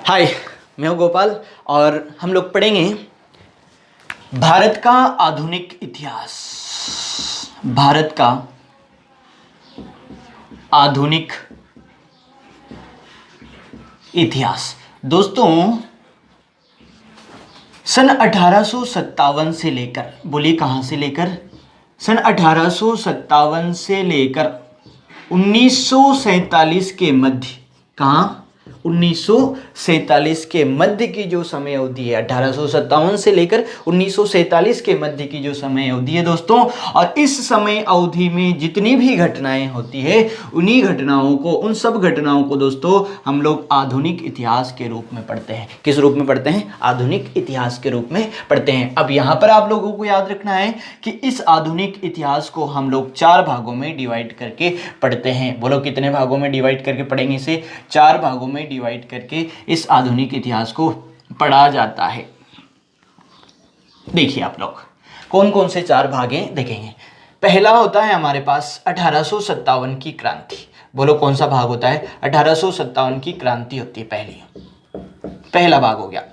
हाय, मैं हूं गोपाल और हम लोग पढ़ेंगे भारत का आधुनिक इतिहास। भारत का आधुनिक इतिहास दोस्तों, सन 1857 से लेकर, बोलिए कहां से लेकर, सन 1857 से लेकर 1947 के मध्य, कहां 1947 के मध्य की जो समय अवधि है, 1857 से लेकर 1947 के मध्य की जो समय अवधि है दोस्तों, और इस समय अवधि में जितनी भी घटनाएं होती है उन्हीं घटनाओं को, उन सब घटनाओं को दोस्तों हम लोग आधुनिक इतिहास के रूप में पढ़ते हैं। किस रूप में पढ़ते हैं? आधुनिक इतिहास के रूप में पढ़ते हैं। अब यहां पर आप लोगों को याद रखना है कि इस आधुनिक इतिहास को हम लोग 4 भागों में डिवाइड करके पढ़ते हैं। बोलो कितने भागों में डिवाइड करके पढ़ेंगे? इसे 4 भागों में डिवाइड करके इस आधुनिक इतिहास को पढ़ा जाता है। देखिए आप लोग कौन कौन से 4 भाग हैं देखेंगे। पहला होता है हमारे पास 1857 की क्रांति। बोलो कौन सा भाग होता है? 1857 की क्रांति होती है पहला भाग हो गया।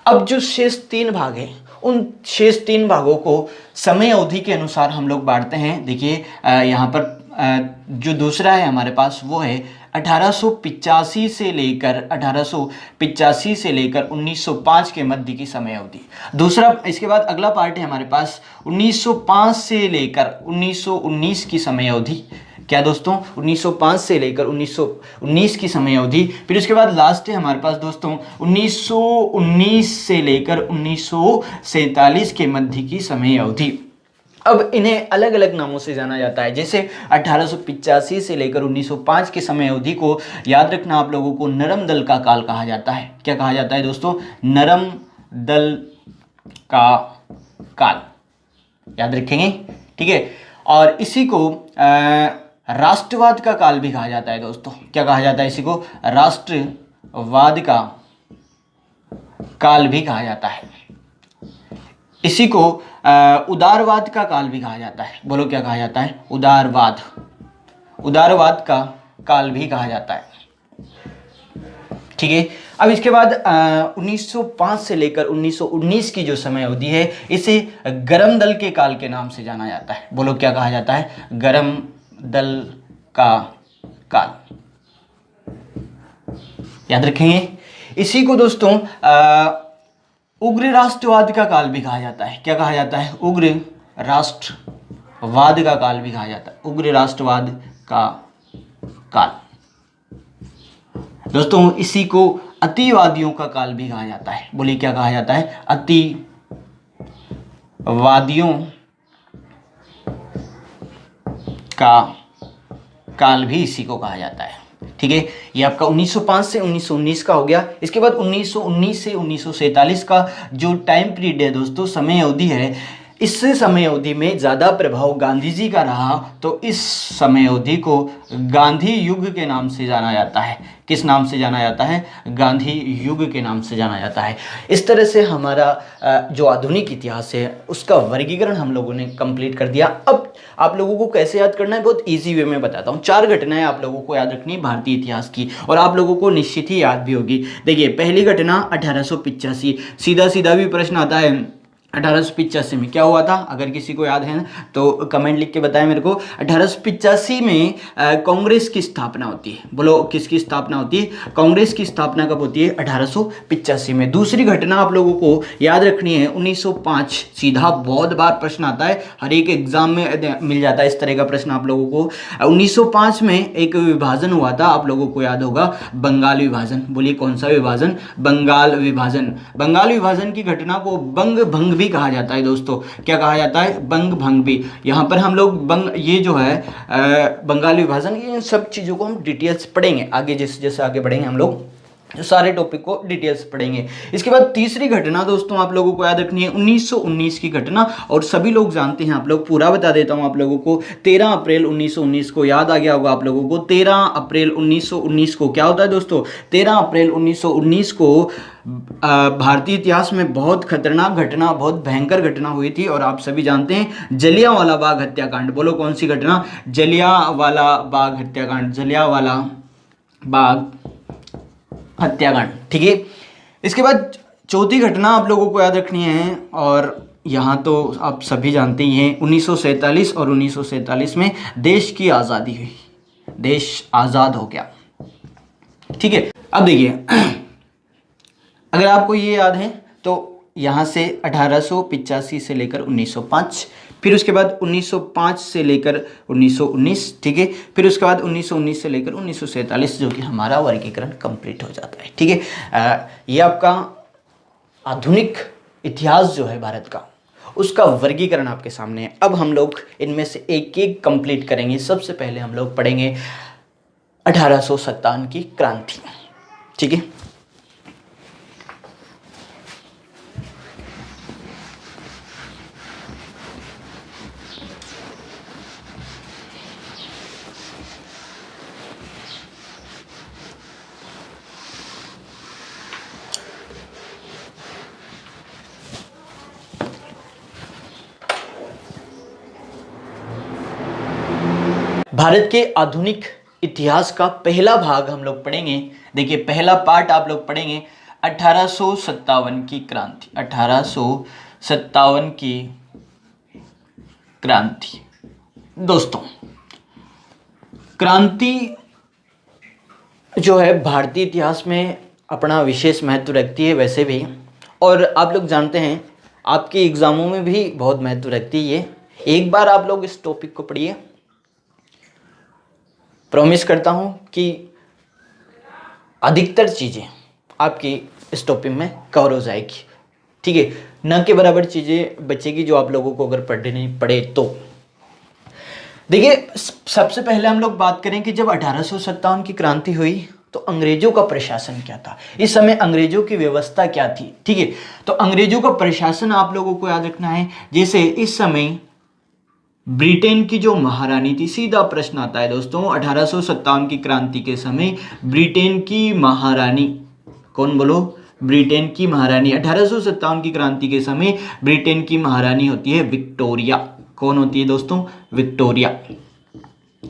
अब जो शेष 3 भाग हैं, उन शेष 3 भागों को समय अवधि के अनुसार हम लोग बांटते हैं। देखिए यहाँ पर जो दूसरा है हमारे पास वो है 1885 से लेकर 1905 के मध्य की समय अवधि। दूसरा, इसके बाद अगला पार्ट है हमारे पास 1905 से लेकर 1919 की समय अवधि। क्या दोस्तों? 1905 से लेकर 1919 की समय अवधि। फिर उसके बाद लास्ट है हमारे पास दोस्तों 1919 से लेकर 1947 के मध्य की समय अवधि। अब इन्हें अलग अलग नामों से जाना जाता है। जैसे 1885 से लेकर 1905 की समय अवधि को याद रखना आप लोगों को नरम दल का काल कहा जाता है। क्या कहा जाता है दोस्तों? नरम दल का काल, याद रखेंगे, ठीक है। और इसी को राष्ट्रवाद का काल भी कहा जाता है दोस्तों। क्या कहा जाता है? इसी को राष्ट्रवाद का काल भी कहा जाता है। इसी को उदारवाद का काल भी कहा जाता है। बोलो क्या कहा जाता है? उदारवाद का काल भी कहा जाता है, ठीक है। अब इसके बाद 1905 से लेकर 1919 की जो समय अवधि है इसे गरम दल के काल के नाम से जाना जाता है। बोलो क्या कहा जाता है? गरम दल का काल, याद रखेंगे। इसी को दोस्तों उग्र राष्ट्रवाद का काल भी कहा जाता है। क्या कहा जाता है? उग्र राष्ट्रवाद का काल भी कहा जाता है। उग्र राष्ट्रवाद का काल दोस्तों, इसी को अतिवादियों का काल भी कहा जाता है। बोलिए क्या कहा जाता है? अतिवादियों का काल भी इसी को कहा जाता है, ठीक है। ये आपका 1905 से 1919 का हो गया। इसके बाद 1919 से 1947 का जो टाइम पीरियड है दोस्तों, समय अवधि है, इस समय अवधि में ज़्यादा प्रभाव गांधी जी का रहा, तो इस समय अवधि को गांधी युग के नाम से जाना जाता है। किस नाम से जाना जाता है? गांधी युग के नाम से जाना जाता है। इस तरह से हमारा जो आधुनिक इतिहास है उसका वर्गीकरण हम लोगों ने कंप्लीट कर दिया। अब आप लोगों को कैसे याद करना है, बहुत इजी वे में बताता हूँ। 4 घटनाएं आप लोगों को याद रखनी है भारतीय इतिहास की, और आप लोगों को निश्चित ही याद भी होगी। देखिए पहली घटना 1885, सीधा सीधा भी प्रश्न आता है 1885 में क्या हुआ था। अगर किसी को याद है ना तो कमेंट लिख के बताएं मेरे को। 1885 में कांग्रेस की स्थापना होती है। बोलो किसकी स्थापना होती है? कांग्रेस की स्थापना कब होती है? 1885 में। दूसरी घटना आप लोगों को याद रखनी है 1905। सीधा बहुत बार प्रश्न आता है, हर एक एग्जाम में मिल जाता है इस तरह का प्रश्न आप लोगों को। 1905 में एक विभाजन हुआ था, आप लोगों को याद होगा, बंगाल विभाजन। बोलिए कौन सा विभाजन? बंगाल विभाजन। बंगाल विभाजन की घटना को बंग भंग भी कहा जाता है दोस्तों। क्या कहा जाता है? बंग भंग भी। यहाँ पर हम लोग ये जो है बंगाल विभाजन, ये सब चीज़ों को हम डिटेल्स पढ़ेंगे आगे, जैसे जैसे आगे बढ़ेंगे हम लोग जो सारे टॉपिक को डिटेल्स पढ़ेंगे। इसके बाद तीसरी घटना दोस्तों आप लोगों को याद रखनी है 1919 की घटना, और सभी लोग जानते हैं, आप लोग पूरा बता देता हूं आप लोगों को। 13 अप्रैल 1919 को याद आ गया होगा आप लोगों को। 13 अप्रैल 1919 को क्या होता है दोस्तों? 13 अप्रैल 1919 को भारतीय इतिहास में बहुत खतरनाक घटना, बहुत भयंकर घटना हुई थी, और आप सभी जानते हैं जलियांवाला बाग हत्याकांड। बोलो कौन सी घटना? जलियांवाला बाग हत्याकांड। जलियांवाला बाग हत्याकांड, ठीक है। इसके बाद चौथी घटना आप लोगों को याद रखनी है, और यहाँ तो आप सभी जानते ही हैं, 1947 और 1947 में देश की आज़ादी हुई, देश आज़ाद हो गया, ठीक है। अब देखिए अगर आपको ये याद है तो यहाँ से 1885 से लेकर 1905, फिर उसके बाद 1905 से लेकर 1919, ठीक है, फिर उसके बाद 1919 से लेकर 1947 जो कि हमारा वर्गीकरण कंप्लीट हो जाता है, ठीक है। ये आपका आधुनिक इतिहास जो है भारत का, उसका वर्गीकरण आपके सामने है। अब हम लोग इनमें से एक एक कंप्लीट करेंगे। सबसे पहले हम लोग पढ़ेंगे 1857 की क्रांति, ठीक है। भारत के आधुनिक इतिहास का पहला भाग हम लोग पढ़ेंगे। देखिए पहला पार्ट आप लोग पढ़ेंगे 1857 की क्रांति, 1857 की क्रांति। दोस्तों क्रांति जो है भारतीय इतिहास में अपना विशेष महत्व रखती है वैसे भी, और आप लोग जानते हैं आपके एग्ज़ामों में भी बहुत महत्व रखती है। एक बार आप लोग इस टॉपिक को पढ़िए, प्रॉमिस करता हूँ कि अधिकतर चीज़ें आपकी इस टॉपिक में कवर हो जाएगी, ठीक है। न के बराबर चीज़ें बचेगी जो आप लोगों को अगर पढ़ने नहीं पड़े तो। देखिए सबसे पहले हम लोग बात करें कि जब 1857 की क्रांति हुई तो अंग्रेजों का प्रशासन क्या था, इस समय अंग्रेजों की व्यवस्था क्या थी, ठीक है। तो अंग्रेजों का प्रशासन आप लोगों को याद रखना है। जैसे इस समय ब्रिटेन की जो महारानी थी, सीधा प्रश्न आता है दोस्तों, 1857 की क्रांति के समय ब्रिटेन की महारानी कौन, बोलो, ब्रिटेन की महारानी। 1857 की क्रांति के समय ब्रिटेन की महारानी होती है विक्टोरिया। कौन होती है दोस्तों, विक्टोरिया,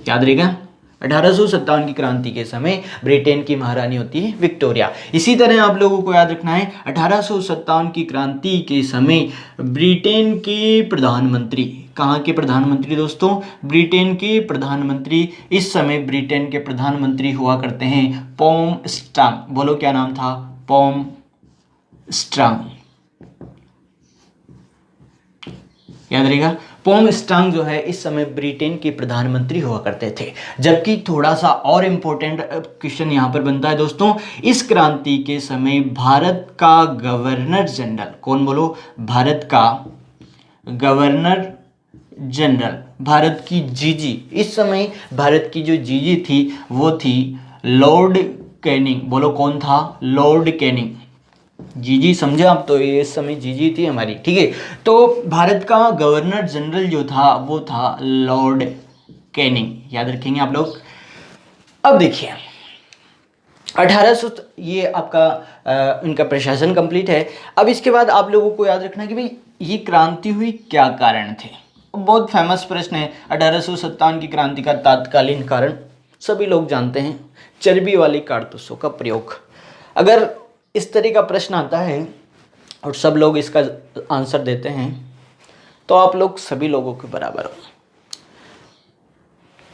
याद रहेगा। 1857 की क्रांति के समय ब्रिटेन की महारानी होती है विक्टोरिया। इसी तरह आप लोगों को याद रखना है 1857 की क्रांति के समय ब्रिटेन के प्रधानमंत्री, कहाँ के प्रधानमंत्री दोस्तों, ब्रिटेन के प्रधानमंत्री, इस समय ब्रिटेन के प्रधानमंत्री हुआ करते हैं पॉम स्ट्रांग। बोलो क्या नाम था, पॉम स्ट्रांग, याद रहेगा। पॉम स्ट्रांग जो है इस समय ब्रिटेन के प्रधानमंत्री हुआ करते थे। जबकि थोड़ा सा और इम्पोर्टेंट क्वेश्चन यहाँ पर बनता है दोस्तों, इस क्रांति के समय भारत का गवर्नर जनरल कौन, बोलो, भारत का गवर्नर जनरल, भारत की जीजी, इस समय भारत की जो जीजी थी वो थी लॉर्ड कैनिंग। बोलो कौन था, लॉर्ड कैनिंग। जीजी समझे आप, तो ये इस समय जीजी थी हमारी, ठीक है। तो भारत का गवर्नर जनरल जो था वो था लॉर्ड कैनिंग, याद रखेंगे आप लोग। अब देखिए 1800 ये आपका इनका प्रशासन कंप्लीट है। अब इसके बाद आप लोगों को याद रखना कि भाई ये क्रांति हुई क्या कारण थे। बहुत फेमस प्रश्न है 1857 की क्रांति का तात्कालीन कारण, सभी लोग जानते हैं, चर्बी वाली कारतूसों का प्रयोग। अगर इस तरह का प्रश्न आता है और सब लोग इसका आंसर देते हैं तो आप लोग सभी लोगों के बराबर हो।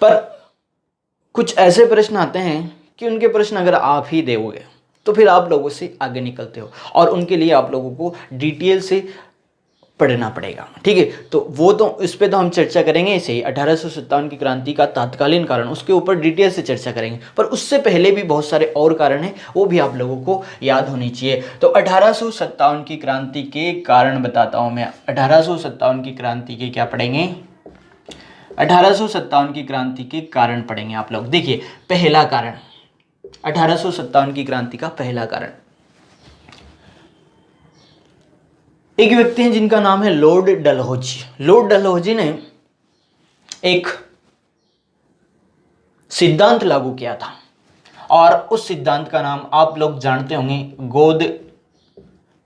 पर कुछ ऐसे प्रश्न आते हैं कि उनके प्रश्न अगर आप ही दोगे तो फिर आप लोगों से आगे निकलते हो, और उनके लिए आप लोगों को डिटेल से पढ़ना पड़ेगा, ठीक है। तो वो तो इस पे तो हम चर्चा करेंगे इसे 1857 की क्रांति का तात्कालीन कारण, उसके ऊपर डिटेल से चर्चा करेंगे। पर उससे पहले भी बहुत सारे और कारण हैं, वो भी आप लोगों को याद होनी चाहिए। तो 1857 की क्रांति के कारण बताता हूँ मैं। 1857 की क्रांति के क्या पढ़ेंगे, 1857 की क्रांति के कारण पढ़ेंगे आप लोग। देखिए पहला कारण, 1857 की क्रांति का पहला कारण, एक व्यक्ति हैं जिनका नाम है लॉर्ड डलहौजी। लॉर्ड डलहौजी ने एक सिद्धांत लागू किया था, और उस सिद्धांत का नाम आप लोग जानते होंगे, गोद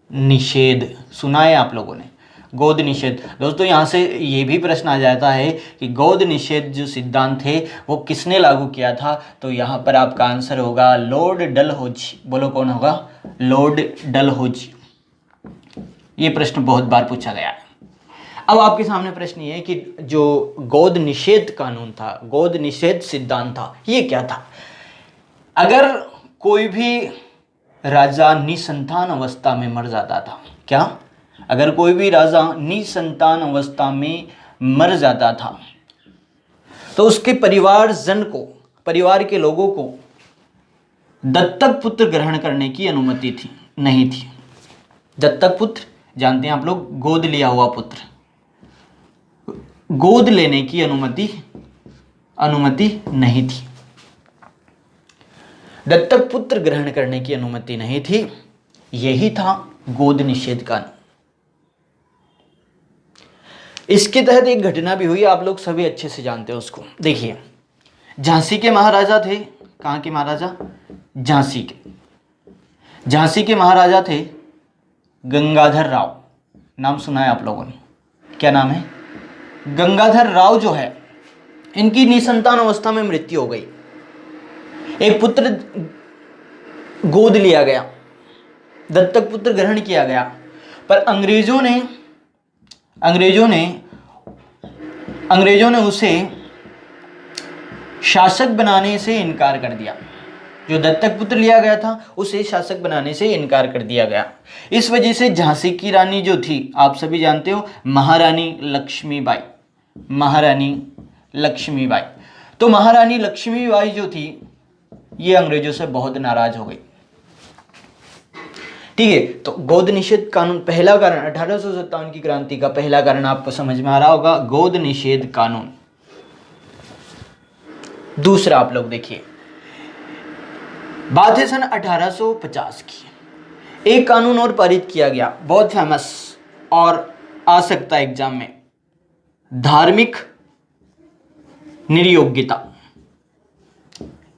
निषेध। सुना है आप लोगों ने, गोद निषेध। दोस्तों यहाँ से ये भी प्रश्न आ जाता है कि गोद निषेध जो सिद्धांत थे वो किसने लागू किया था, तो यहाँ पर आपका आंसर होगा लॉर्ड डलहौजी। बोलो कौन होगा? लॉर्ड डलहौजी। ये प्रश्न बहुत बार पूछा गया है। अब आपके सामने प्रश्न ये है कि जो गोद निषेध कानून था, गोद निषेध सिद्धांत था, ये क्या था? अगर कोई भी राजा निसंतान अवस्था में मर जाता था, क्या? अगर कोई भी राजा निसंतान अवस्था में मर जाता था तो उसके परिवारजन को, परिवार के लोगों को दत्तक पुत्र ग्रहण करने की अनुमति थी नहीं थी। दत्तक पुत्र जानते हैं आप लोग, गोद लिया हुआ पुत्र, गोद लेने की अनुमति नहीं थी। दत्तक पुत्र ग्रहण करने की अनुमति नहीं थी। यही था गोद निषेध कानून। इसके तहत एक घटना भी हुई, आप लोग सभी अच्छे से जानते हो उसको। देखिए, झांसी के महाराजा थे। कहाँ के महाराजा? झांसी के। झांसी के महाराजा थे गंगाधर राव। नाम सुना है आप लोगों ने? क्या नाम है? गंगाधर राव जो है, इनकी निसंतान अवस्था में मृत्यु हो गई। एक पुत्र गोद लिया गया, दत्तक पुत्र ग्रहण किया गया, पर अंग्रेजों ने उसे शासक बनाने से इनकार कर दिया। जो दत्तक पुत्र लिया गया था उसे शासक बनाने से इनकार कर दिया गया। इस वजह से झांसी की रानी जो थी, आप सभी जानते हो, महारानी लक्ष्मीबाई। महारानी लक्ष्मीबाई। तो महारानी लक्ष्मीबाई जो थी, ये अंग्रेजों से बहुत नाराज हो गई। ठीक है, तो गोद निषेध कानून पहला कारण, 1857 की क्रांति का पहला कारण आपको समझ में आ रहा होगा, गोद निषेध कानून। दूसरा आप लोग देखिए, बात है सन 1850 की। एक कानून और पारित किया गया, बहुत फेमस और आ सकता है एग्जाम में, धार्मिक निर्योग्यता।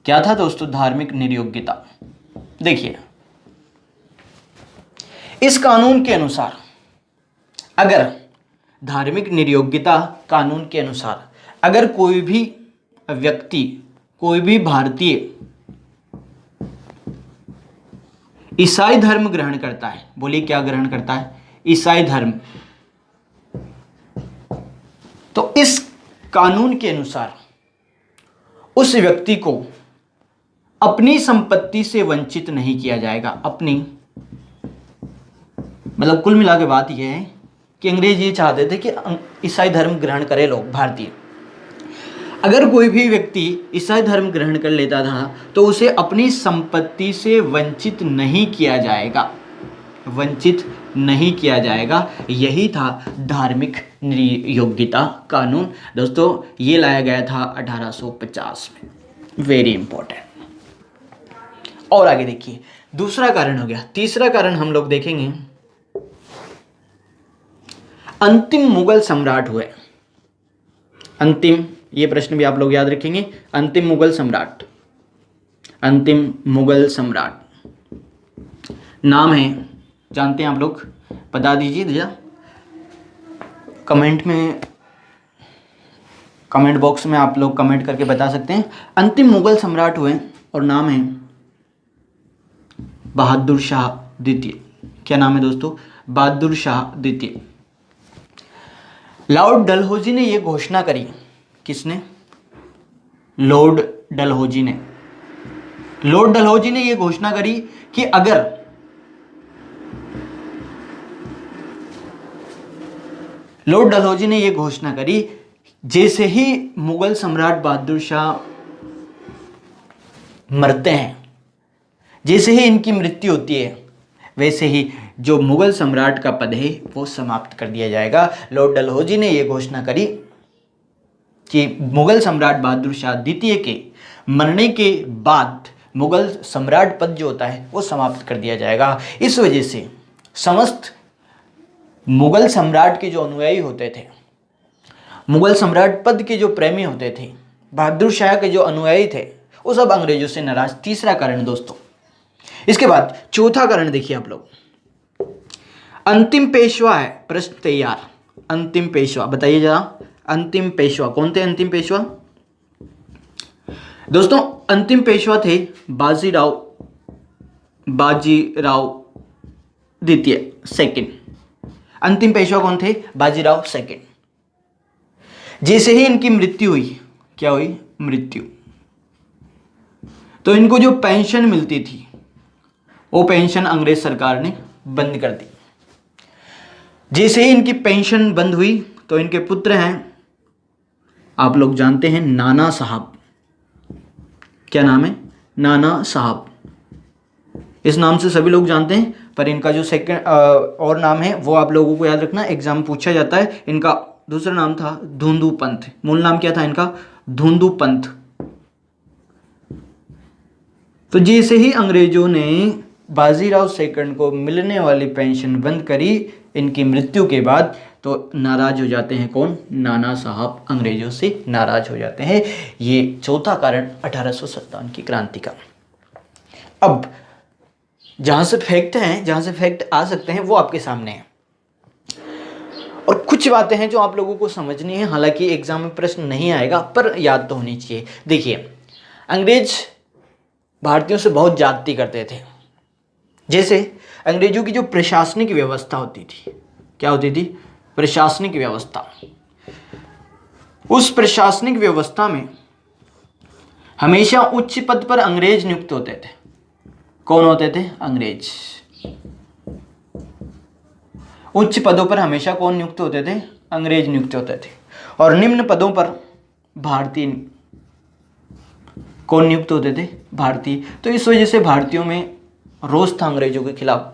क्या था दोस्तों? धार्मिक निर्योग्यता। देखिए, इस कानून के अनुसार, अगर धार्मिक निर्योग्यता कानून के अनुसार अगर कोई भी व्यक्ति, कोई भी भारतीय ईसाई धर्म ग्रहण करता है, बोलिए क्या ग्रहण करता है? ईसाई धर्म। तो इस कानून के अनुसार उस व्यक्ति को अपनी संपत्ति से वंचित नहीं किया जाएगा। अपनी, मतलब कुल मिला के बात यह है कि अंग्रेज ये चाहते थे कि ईसाई धर्म ग्रहण करे लोग, भारतीय। अगर कोई भी व्यक्ति ईसाई धर्म ग्रहण कर लेता था तो उसे अपनी संपत्ति से वंचित नहीं किया जाएगा, वंचित नहीं किया जाएगा। यही था धार्मिक निर्योग्यता कानून। दोस्तों, ये लाया गया था 1850 में। Very important. और आगे देखिए, दूसरा कारण हो गया। तीसरा कारण हम लोग देखेंगे, अंतिम मुगल सम्राट हुए। अंतिम, ये प्रश्न भी आप लोग याद रखेंगे, अंतिम मुगल सम्राट। अंतिम मुगल सम्राट नाम है, जानते हैं आप लोग? बता दीजिए जरा कमेंट में, कमेंट बॉक्स में आप लोग कमेंट करके बता सकते हैं। अंतिम मुगल सम्राट हुए और नाम है बहादुर शाह द्वितीय। क्या नाम है दोस्तों? बहादुर शाह द्वितीय। लॉर्ड डलहौजी ने यह घोषणा करी। किसने? लॉर्ड डलहौजी ने। लॉर्ड डलहौजी ने यह घोषणा करी कि अगर लॉर्ड डलहौजी ने यह घोषणा करी, जैसे ही मुगल सम्राट बहादुर शाह मरते हैं, जैसे ही इनकी मृत्यु होती है, वैसे ही जो मुगल सम्राट का पद है वो समाप्त कर दिया जाएगा। लॉर्ड डलहौजी ने यह घोषणा करी कि मुगल सम्राट बहादुर शाह द्वितीय के मरने के बाद मुगल सम्राट पद जो होता है वो समाप्त कर दिया जाएगा। इस वजह से समस्त मुगल सम्राट के जो अनुयायी होते थे, मुगल सम्राट पद के जो प्रेमी होते थे, बहादुर शाह के जो अनुयायी थे, वो सब अंग्रेजों से नाराज। तीसरा कारण दोस्तों। इसके बाद चौथा कारण देखिए आप लोग, अंतिम पेशवा है, प्रश्न तैयार। अंतिम पेशवा बताइए जरा, अंतिम पेशवा कौन थे? अंतिम पेशवा दोस्तों, अंतिम पेशवा थे बाजीराव द्वितीय, सेकंड। अंतिम पेशवा कौन थे? बाजीराव सेकंड। जैसे ही इनकी मृत्यु हुई, क्या हुई? मृत्यु, तो इनको जो पेंशन मिलती थी वो पेंशन अंग्रेज सरकार ने बंद कर दी। जैसे ही इनकी पेंशन बंद हुई तो इनके पुत्र हैं, आप लोग जानते हैं, नाना साहब। क्या नाम है? नाना साहब। इस नाम से सभी लोग जानते हैं, पर इनका जो सेकंड और नाम है वो आप लोगों को याद रखना, एग्जाम पूछा जाता है। इनका दूसरा नाम था धुंधु पंत। मूल नाम क्या था इनका? धुंधु पंत। तो जैसे ही अंग्रेजों ने बाजीराव सेकंड को मिलने वाली पेंशन बंद करी इनकी मृत्यु के बाद, तो नाराज हो जाते हैं कौन? नाना साहब अंग्रेजों से नाराज हो जाते हैं। ये चौथा कारण 1857 की क्रांति का। अब जहां से फैक्ट हैं, जहां से फैक्ट आ सकते हैं वो आपके सामने है, और कुछ बातें हैं जो आप लोगों को समझनी है। हालांकि एग्जाम में प्रश्न नहीं आएगा पर याद तो होनी चाहिए। देखिए, अंग्रेज भारतीयों से बहुत ज्यादती करते थे। जैसे अंग्रेजों की जो प्रशासनिक व्यवस्था होती थी, क्या होती थी? प्रशासनिक व्यवस्था। उस प्रशासनिक व्यवस्था में हमेशा उच्च पद पर अंग्रेज नियुक्त होते थे। कौन होते थे? अंग्रेज। उच्च पदों पर हमेशा कौन नियुक्त होते थे? अंग्रेज नियुक्त होते थे। और निम्न पदों पर भारतीय कौन नियुक्त होते थे? भारतीय। तो इस वजह से भारतीयों में रोष था अंग्रेजों के खिलाफ।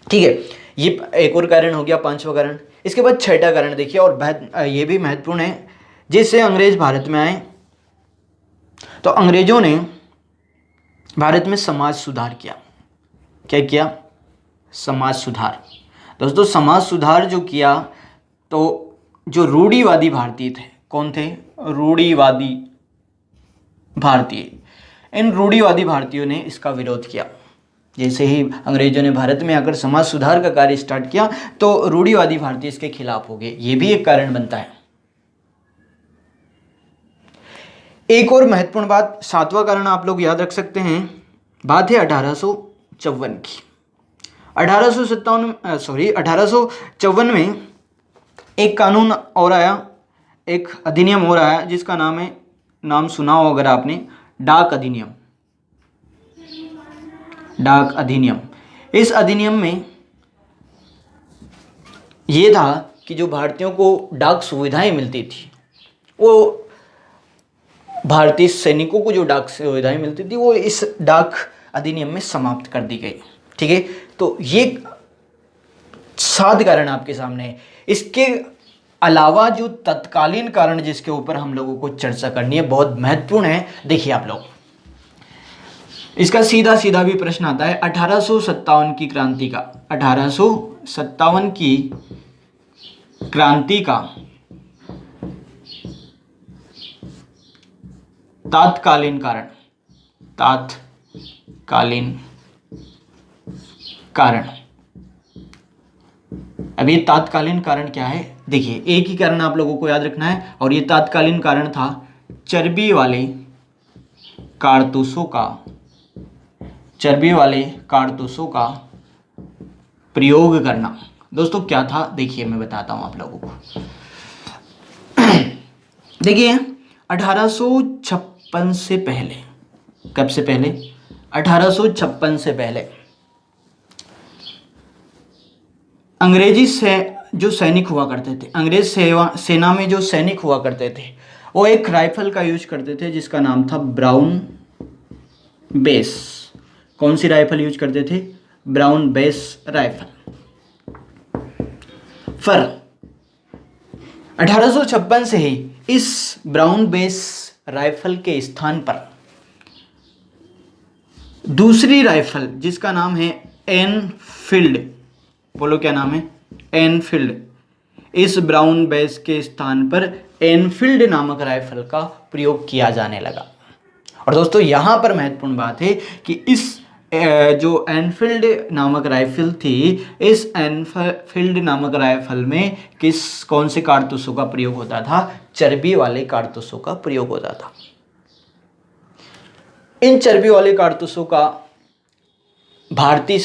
ठीक है, ये एक और कारण हो गया, पांचवा कारण। इसके बाद छठा कारण देखिए, और ये भी महत्वपूर्ण है। जैसे अंग्रेज भारत में आए तो अंग्रेजों ने भारत में समाज सुधार किया। क्या किया? समाज सुधार। दोस्तों, समाज सुधार जो किया, तो जो रूढ़िवादी भारतीय थे, कौन थे? रूढ़िवादी भारतीय। इन रूढ़िवादी भारतीयों ने इसका विरोध किया। जैसे ही अंग्रेजों ने भारत में आकर समाज सुधार का कार्य स्टार्ट किया तो रूढ़िवादी भारतीय इसके खिलाफ हो गए। ये भी एक कारण बनता है। एक और महत्वपूर्ण बात, सातवां कारण आप लोग याद रख सकते हैं। बात है 1854 की। 1854 में एक कानून और आया, एक अधिनियम और आया, जिसका नाम सुना हो अगर आपने, डाक अधिनियम। डाक अधिनियम। इस अधिनियम में यह था कि जो भारतीयों को डाक सुविधाएं मिलती थी, वो भारतीय सैनिकों को जो डाक सुविधाएं मिलती थी वो इस डाक अधिनियम में समाप्त कर दी गई। ठीक है, तो ये 7 कारण आपके सामने है। इसके अलावा जो तत्कालीन कारण जिसके ऊपर हम लोगों को चर्चा करनी है, बहुत महत्वपूर्ण है। देखिए आप लोग, इसका सीधा सीधा भी प्रश्न आता है। 1857 की क्रांति का, 1857 की क्रांति का तात्कालीन कारण, तात्कालीन कारण। अब ये तात्कालीन कारण क्या है? देखिए, एक ही कारण आप लोगों को याद रखना है, और ये तात्कालीन कारण था चर्बी वाले कारतूसों का प्रयोग करना। दोस्तों क्या था? देखिए मैं बताता हूं आप लोगों को। देखिए, 1856 से पहले, कब से पहले? 1856 से पहले अंग्रेजी से जो सैनिक हुआ करते थे, अंग्रेज सेना में जो सैनिक हुआ करते थे, वो एक राइफल का यूज करते थे जिसका नाम था ब्राउन बेस। कौन सी राइफल यूज करते थे? Brown base rifle. पर 1856 से ही इस ब्राउन बेस राइफल के स्थान पर दूसरी राइफल जिसका नाम है एनफील्ड, बोलो क्या नाम है? एनफील्ड। इस ब्राउन बेस के स्थान पर एनफील्ड नामक राइफल का प्रयोग किया जाने लगा। और दोस्तों यहां पर महत्वपूर्ण बात है कि इस जो एनफील्ड नामक राइफल थी, इस एनफील्ड नामक राइफल में कौन से कारतूसों का प्रयोग होता था? चर्बी वाले कारतूसों का प्रयोग होता था। इन चर्बी वाले कारतूसों का भारतीय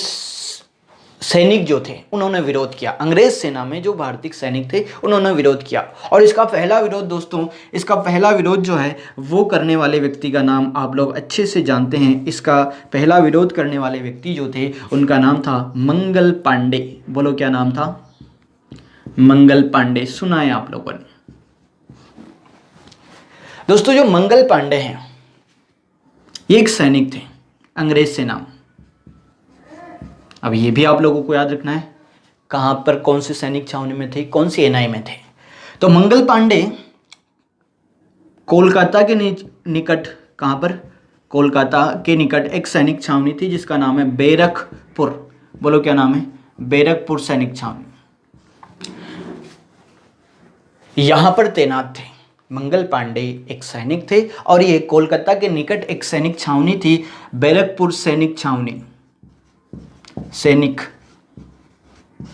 सैनिक जो थे उन्होंने विरोध किया। अंग्रेज सेना में जो भारतीय सैनिक थे उन्होंने विरोध किया। और इसका पहला विरोध दोस्तों, इसका पहला विरोध जो है वो करने वाले व्यक्ति का नाम आप लोग अच्छे से जानते हैं। इसका पहला विरोध करने वाले व्यक्ति जो थे उनका नाम था मंगल पांडे। बोलो क्या नाम था? मंगल पांडे। सुना है आप लोगों ने? दोस्तों जो मंगल पांडे हैं ये एक सैनिक थे अंग्रेज सेना में। अब ये भी आप लोगों को याद रखना है कहां पर कौन से सैनिक छावनी में थे, कौन सी एनआई में थे। तो मंगल पांडे कोलकाता के निकट, कहां पर? कोलकाता के निकट एक सैनिक छावनी थी जिसका नाम है बैरकपुर। बोलो क्या नाम है? बैरकपुर सैनिक छावनी। यहां पर तैनात थे मंगल पांडे, एक सैनिक थे, और ये कोलकाता के निकट एक सैनिक छावनी थी, बैरकपुर सैनिक छावनी, सैनिक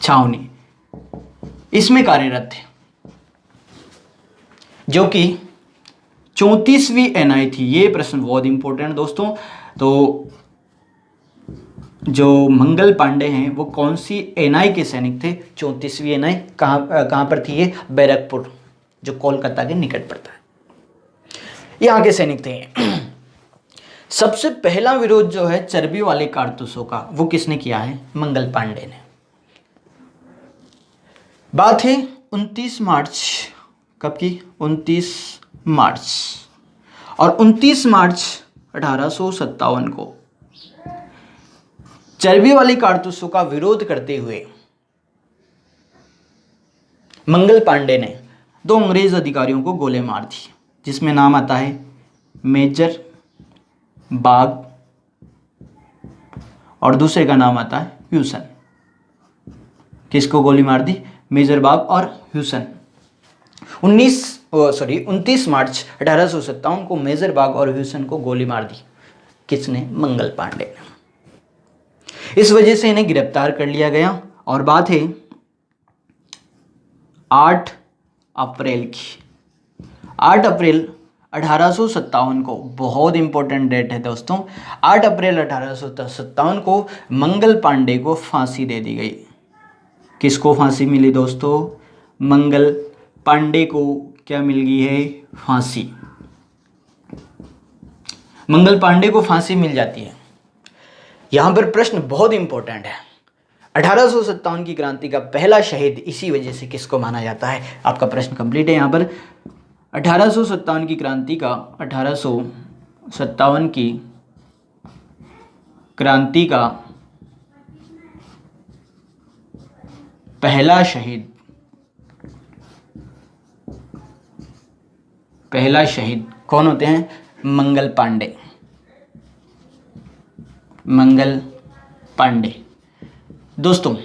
छावनी, इसमें कार्यरत थे, जो कि 34वीं एनआई थी। ये प्रश्न बहुत इंपॉर्टेंट दोस्तों। तो जो मंगल पांडे हैं वो कौन सी एनआई के सैनिक थे? 34वीं एनआई। कहां पर थी ये? बैरकपुर, जो कोलकाता के निकट पड़ता है, यहाँ के सैनिक थे। सबसे पहला विरोध जो है चर्बी वाले कारतूसों का वो किसने किया है? मंगल पांडे ने। बात है 29 मार्च, कब की? 29 मार्च। और 29 मार्च 1857 को चर्बी वाले कारतूसों का विरोध करते हुए मंगल पांडे ने 2 अंग्रेज अधिकारियों को गोले मार दी, जिसमें नाम आता है मेजर बाग और दूसरे का नाम आता है ह्यूसन। किसको गोली मार दी? मेजर बाग और ह्यूसन। 29 मार्च 1857 को मेजर बाग और ह्यूसन को गोली मार दी। किसने? मंगल पांडे ने। इस वजह से इन्हें गिरफ्तार कर लिया गया। और बात है 8 अप्रैल की। 8 अप्रैल 1857 को, बहुत इंपॉर्टेंट डेट है दोस्तों, 8 अप्रैल 1857 को मंगल पांडे को फांसी दे दी गई। किसको फांसी मिली दोस्तों? मंगल पांडे को क्या मिल गई है? फांसी। मंगल पांडे को फांसी मिल जाती है। यहां पर प्रश्न बहुत इंपॉर्टेंट है। 1857 की क्रांति का पहला शहीद इसी वजह से किसको माना जाता है? आपका प्रश्न कंप्लीट है। यहां पर 1857 की क्रांति का 1857 की क्रांति का पहला शहीद कौन होते हैं? मंगल पांडे। मंगल पांडे। दोस्तों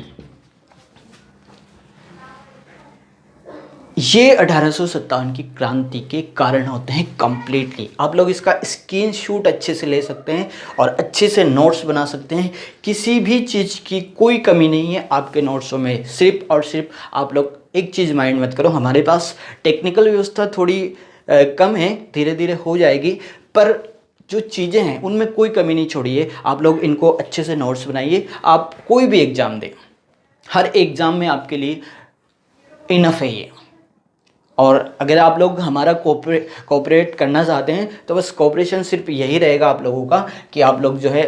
ये 1857 की क्रांति के कारण होते हैं कंप्लीटली। आप लोग इसका स्क्रीनशॉट अच्छे से ले सकते हैं और अच्छे से नोट्स बना सकते हैं। किसी भी चीज़ की कोई कमी नहीं है आपके नोट्सों में। सिर्फ और सिर्फ आप लोग एक चीज़ माइंड मत करो, हमारे पास टेक्निकल व्यवस्था थोड़ी कम है, धीरे धीरे हो जाएगी, पर जो चीज़ें हैं उनमें कोई कमी नहीं छोड़िए। आप लोग इनको अच्छे से नोट्स बनाइए। आप कोई भी एग्ज़ाम दें, हर एग्ज़ाम में आपके लिए इनफ है ये। और अगर आप लोग हमारा कोऑपरेट करना चाहते हैं तो बस कोऑपरेशन सिर्फ यही रहेगा आप लोगों का कि आप लोग जो है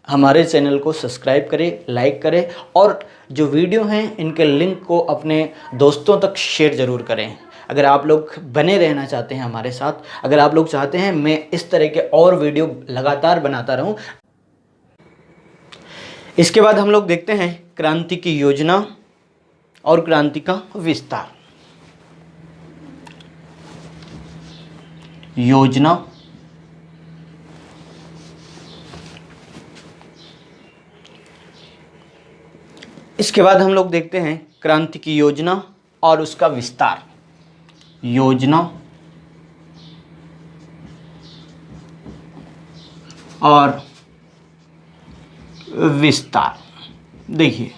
हमारे चैनल को सब्सक्राइब करें, लाइक करें, और जो वीडियो हैं इनके लिंक को अपने दोस्तों तक शेयर ज़रूर करें। अगर आप लोग बने रहना चाहते हैं हमारे साथ, अगर आप लोग चाहते हैं मैं इस तरह के और वीडियो लगातार बनाता रहूं। इसके बाद हम लोग देखते हैं क्रांति की योजना और क्रांति का विस्तार। योजना इसके बाद हम लोग देखते हैं क्रांति की योजना और उसका विस्तार। योजना और विस्तार। देखिए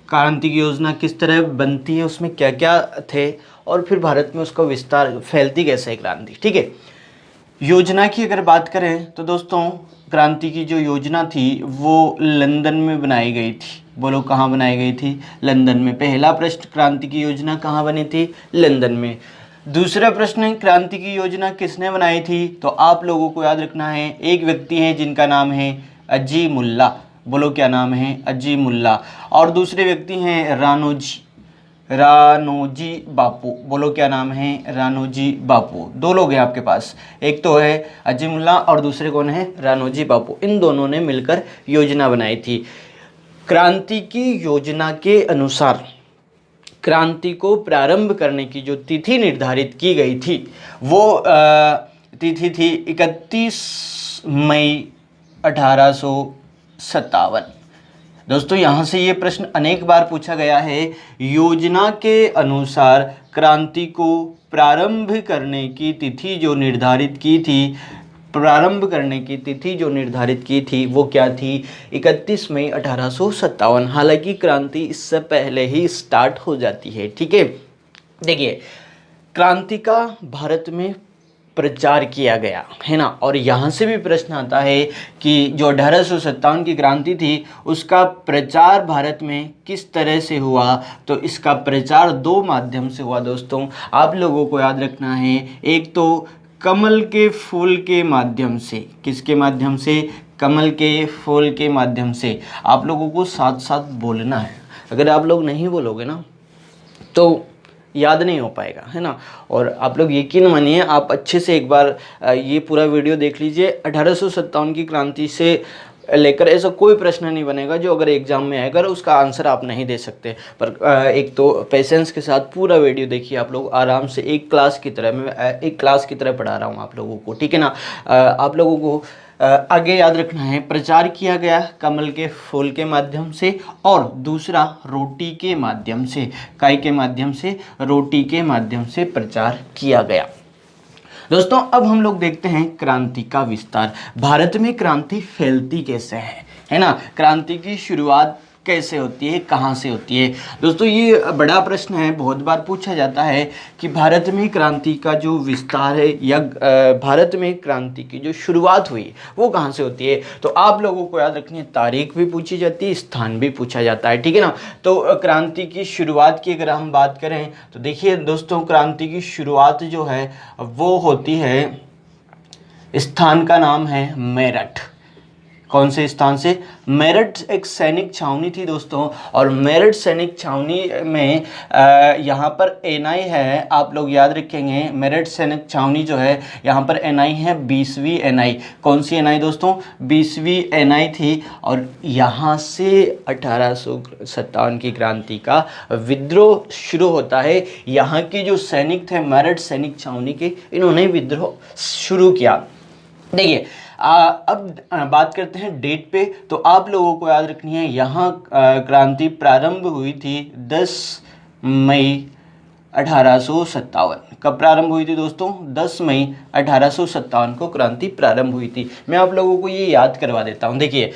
क्रांति की योजना किस तरह बनती है, उसमें क्या क्या थे, और फिर भारत में उसका विस्तार फैलती कैसे है क्रांति। ठीक है, योजना की अगर बात करें तो दोस्तों क्रांति की जो योजना थी वो लंदन में बनाई गई थी। बोलो कहाँ बनाई गई थी? लंदन में। पहला प्रश्न, क्रांति की योजना कहाँ बनी थी? लंदन में। दूसरा प्रश्न, क्रांति की योजना किसने बनाई थी? तो आप लोगों को याद रखना है, एक व्यक्ति है जिनका नाम है अजीमुल्ला। बोलो क्या नाम है? अजीमुल्ला। और दूसरे व्यक्ति हैं रानोजी बापू। बोलो क्या नाम है? रानोजी बापू। दो लोग हैं आपके पास, एक तो है अजीमुल्ला और दूसरे कौन है? रानोजी बापू। इन दोनों ने मिलकर योजना बनाई थी। क्रांति की योजना के अनुसार क्रांति को प्रारंभ करने की जो तिथि निर्धारित की गई थी वो तिथि थी 31 मई 1857। दोस्तों यहाँ से ये प्रश्न अनेक बार पूछा गया है। योजना के अनुसार क्रांति को प्रारंभ करने की तिथि जो निर्धारित की थी, वो क्या थी? 31 मई 1857। हालांकि क्रांति इससे पहले ही स्टार्ट हो जाती है। ठीक है, देखिए क्रांति का भारत में प्रचार किया गया है ना, और यहाँ से भी प्रश्न आता है कि जो 1857 की क्रांति थी उसका प्रचार भारत में किस तरह से हुआ। तो इसका प्रचार दो माध्यम से हुआ दोस्तों, आप लोगों को याद रखना है। एक तो कमल के फूल के माध्यम से। किसके माध्यम से? कमल के फूल के माध्यम से। आप लोगों को साथ साथ बोलना है, अगर आप लोग नहीं बोलोगे ना तो याद नहीं हो पाएगा, है ना। और आप लोग यकीन मानिए, आप अच्छे से एक बार ये पूरा वीडियो देख लीजिए। 1857 की क्रांति से लेकर ऐसा कोई प्रश्न नहीं बनेगा जो अगर एग्जाम में आएगा उसका आंसर आप नहीं दे सकते। पर एक तो पेशेंस के साथ पूरा वीडियो देखिए, आप लोग आराम से एक क्लास की तरह, मैं एक क्लास की तरह पढ़ा रहा हूँ आप लोगों को, ठीक है ना। आप लोगों को आगे याद रखना है, प्रचार किया गया कमल के फूल के माध्यम से, और दूसरा रोटी के माध्यम से। काय के माध्यम से? रोटी के माध्यम से प्रचार किया गया। दोस्तों अब हम लोग देखते हैं क्रांति का विस्तार। भारत में क्रांति फैलती कैसे है ना। क्रांति की शुरुआत कैसे होती है, कहाँ से होती है? दोस्तों ये बड़ा प्रश्न है, बहुत बार पूछा जाता है कि भारत में क्रांति का जो विस्तार है या भारत में क्रांति की जो शुरुआत हुई वो कहाँ से होती है। तो आप लोगों को याद रखनी है, तारीख भी पूछी जाती है, स्थान भी पूछा जाता है, ठीक है ना। तो क्रांति की शुरुआत की अगर हम बात करें तो देखिए दोस्तों, क्रांति की शुरुआत जो है वो होती है, स्थान का नाम है मेरठ। कौन से स्थान से? मेरठ एक सैनिक छावनी थी दोस्तों, और मेरठ सैनिक छावनी में यहाँ पर एनआई है, आप लोग याद रखेंगे। मेरठ सैनिक छावनी जो है यहाँ पर एनआई है 20वीं एनआई। कौन सी एनआई दोस्तों? 20वीं एनआई थी, और यहाँ से 1857 की क्रांति का विद्रोह शुरू होता है। यहाँ के जो सैनिक थे मेरठ सैनिक छावनी के, इन्होंने विद्रोह शुरू किया। देखिए अब बात करते हैं डेट पे। तो आप लोगों को याद रखनी है, यहाँ क्रांति प्रारंभ हुई थी 10 मई 1857। कब प्रारंभ हुई थी दोस्तों? 10 मई 1857 को क्रांति प्रारंभ हुई थी। मैं आप लोगों को ये याद करवा देता हूँ। देखिए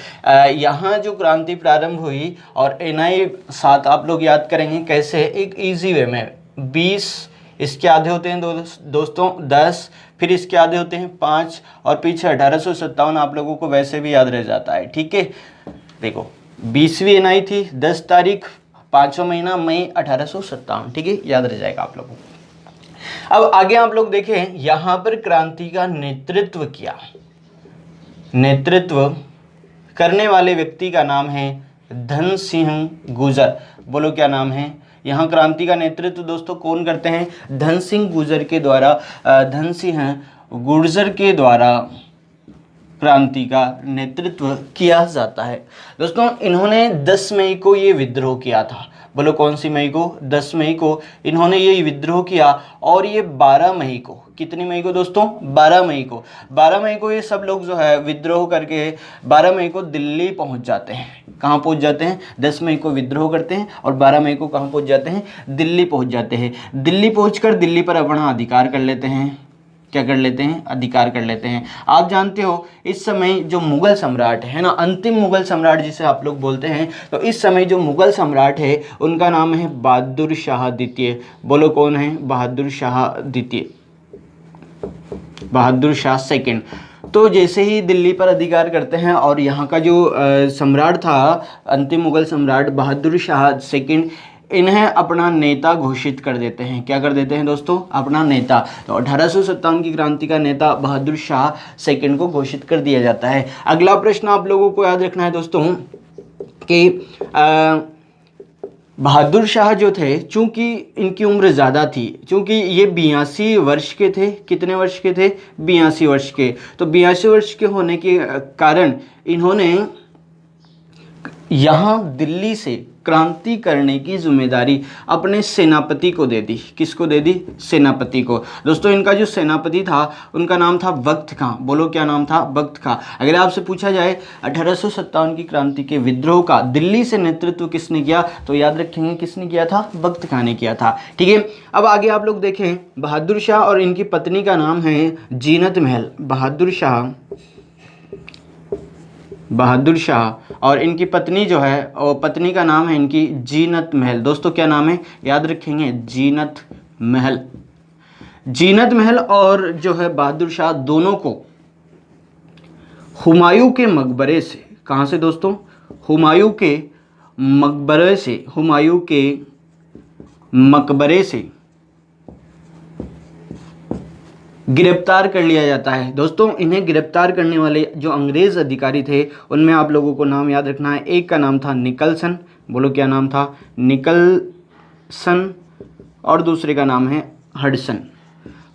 यहाँ जो क्रांति प्रारंभ हुई, और एनआई साथ आप लोग याद करेंगे कैसे, एक इजी वे में। 20 इसके आधे होते हैं दोस्तों 10, फिर इसके आधे होते हैं 5, और पीछे 1857 आप लोगों को वैसे भी याद रह जाता है, ठीक है। देखो 20वीं एनआई थी 10 तारीख 5वां महीना मई 1857, ठीक है, याद रह जाएगा आप लोगों को। अब आगे आप लोग देखें, यहाँ पर क्रांति का नेतृत्व किया, नेतृत्व करने वाले व्यक्ति का नाम है धन सिंह गुर्जर। बोलो क्या नाम है? यहाँ क्रांति का नेतृत्व दोस्तों कौन करते हैं? धन सिंह गुर्जर के द्वारा, धन सिंह गुर्जर के द्वारा क्रांति का नेतृत्व किया जाता है। दोस्तों इन्होंने 10 मई को ये विद्रोह किया था। बोलो कौन सी मई को? 10 मई को इन्होंने ये विद्रोह किया, और ये 12 मई को, कितनी मई को दोस्तों? 12 मई को। 12 मई को ये सब लोग जो है विद्रोह करके 12 मई को दिल्ली पहुंच जाते हैं। कहाँ पहुंच जाते हैं? 10 मई को विद्रोह करते हैं और 12 मई को कहाँ पहुंच जाते हैं? दिल्ली पहुंच जाते हैं। दिल्ली पहुंचकर दिल्ली पर अपना अधिकार कर लेते हैं, क्या कर लेते हैं, अधिकार कर लेते हैं। आप जानते हो इस समय जो मुगल सम्राट है ना, अंतिम मुगल सम्राट जिसे आप लोग बोलते हैं, तो इस समय जो मुगल सम्राट है उनका नाम है बहादुर शाह द्वितीय। बोलो कौन है, बहादुर शाह द्वितीय, बहादुर शाह सेकंड। तो जैसे ही दिल्ली पर अधिकार करते हैं और यहाँ का जो सम्राट था, अंतिम मुगल सम्राट बहादुर शाह सेकंड, इन्हें अपना नेता घोषित कर देते हैं। क्या कर देते हैं दोस्तों, अपना नेता। तो 1857 की क्रांति का नेता बहादुर शाह सेकंड को घोषित कर दिया जाता है। अगला प्रश्न आप लोगों को याद रखना है दोस्तों कि बहादुर शाह जो थे, चूंकि इनकी उम्र ज़्यादा थी, चूंकि ये 82 वर्ष के थे। कितने वर्ष के थे, 82 वर्ष के। तो 82 वर्ष के होने के कारण इन्होंने यहाँ दिल्ली से क्रांति करने की जिम्मेदारी अपने सेनापति को दे दी। किसको दे दी, सेनापति को। दोस्तों इनका जो सेनापति था उनका नाम था बख्त खां। बोलो क्या नाम था, बख्त खां। अगर आपसे पूछा जाए 1857 की क्रांति के विद्रोह का दिल्ली से नेतृत्व किसने किया, तो याद रखेंगे किसने किया था, बख्त खां ने किया था। ठीक है, अब आगे आप लोग देखें, बहादुर शाह और इनकी पत्नी का नाम है जीनत महल। बहादुर शाह और इनकी पत्नी जो है, और पत्नी का नाम है इनकी जीनत महल। दोस्तों क्या नाम है, याद रखेंगे, जीनत महल। जीनत महल और जो है बहादुर शाह, दोनों को हुमायूं के मकबरे से, कहाँ से दोस्तों, हुमायूं के मकबरे से गिरफ्तार कर लिया जाता है। दोस्तों इन्हें गिरफ्तार करने वाले जो अंग्रेज़ अधिकारी थे उनमें आप लोगों को नाम याद रखना है। एक का नाम था निकलसन। बोलो क्या नाम था, निकलसन। और दूसरे का नाम है हडसन।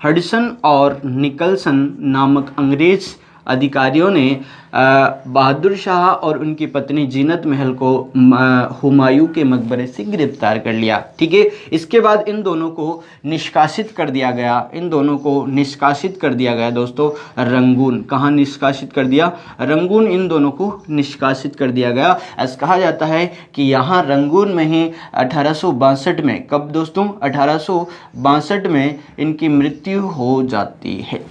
हडसन और निकलसन नामक अंग्रेज़ अधिकारियों ने बहादुर शाह और उनकी पत्नी जीनत महल को हुमायूं के मकबरे से गिरफ्तार कर लिया। ठीक है, इसके बाद इन दोनों को निष्कासित कर दिया गया। दोस्तों रंगून, कहाँ निष्कासित कर दिया, रंगून इन दोनों को निष्कासित कर दिया गया। ऐसा कहा जाता है कि यहाँ रंगून में ही 1862 में, कब दोस्तों, 1862 में इनकी मृत्यु हो जाती है।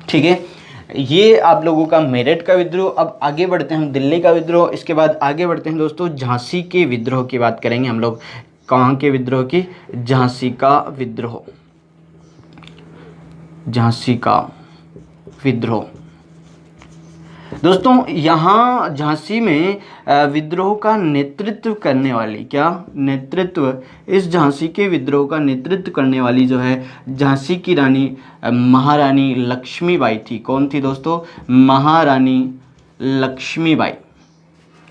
ठीक है, ये आप लोगों का मेरठ का विद्रोह। अब आगे बढ़ते हैं हम दिल्ली का विद्रोह, इसके बाद आगे बढ़ते हैं दोस्तों झांसी के विद्रोह की बात करेंगे हम लोग। कहाँ के विद्रोह की, झांसी का विद्रोह। दोस्तों यहाँ झांसी में विद्रोह का नेतृत्व करने वाली, इस झांसी के विद्रोह का नेतृत्व करने वाली जो है झांसी की रानी महारानी लक्ष्मीबाई थी। कौन थी दोस्तों, महारानी लक्ष्मीबाई।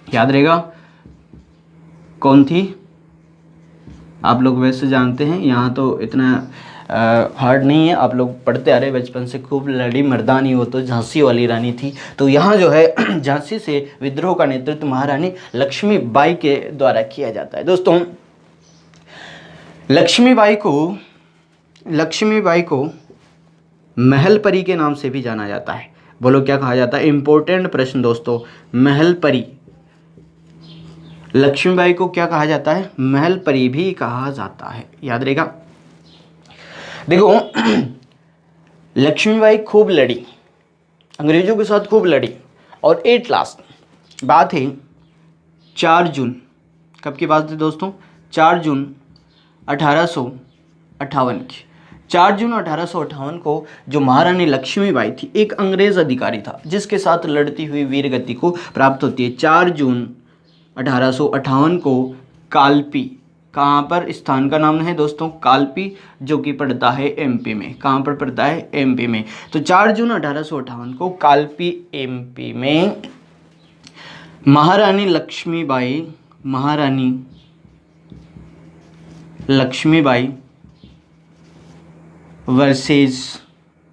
याद रहेगा कौन थी, आप लोग वैसे जानते हैं, यहाँ तो इतना हार्ड नहीं है, आप लोग पढ़ते आ रहे बचपन से, खूब लड़ी मर्दानी हो तो झांसी वाली रानी थी। तो यहाँ जो है झांसी से विद्रोह का नेतृत्व महारानी लक्ष्मीबाई के द्वारा किया जाता है। दोस्तों लक्ष्मीबाई को महलपरी के नाम से भी जाना जाता है। बोलो क्या कहा जाता है, इंपॉर्टेंट प्रश्न दोस्तों, महलपरी। लक्ष्मीबाई को क्या कहा जाता है, महलपरी भी कहा जाता है, याद रहेगा। देखो लक्ष्मीबाई खूब लड़ी, अंग्रेजों के साथ खूब लड़ी, और एट लास्ट बात है 4 जून, कब की बात है दोस्तों, 4 जून 1858 की। 4 जून 1858 को जो महारानी लक्ष्मीबाई थी, एक अंग्रेज अधिकारी था जिसके साथ लड़ती हुई वीर गति को प्राप्त होती है। 4 जून 1858 को कालपी, कहाँ पर, स्थान का नाम है दोस्तों कालपी, जो कि पड़ता है एमपी में। कहाँ पर पड़ता है, एमपी में। तो 4 जून 1858 को कालपी एमपी में महारानी लक्ष्मीबाई वर्सेस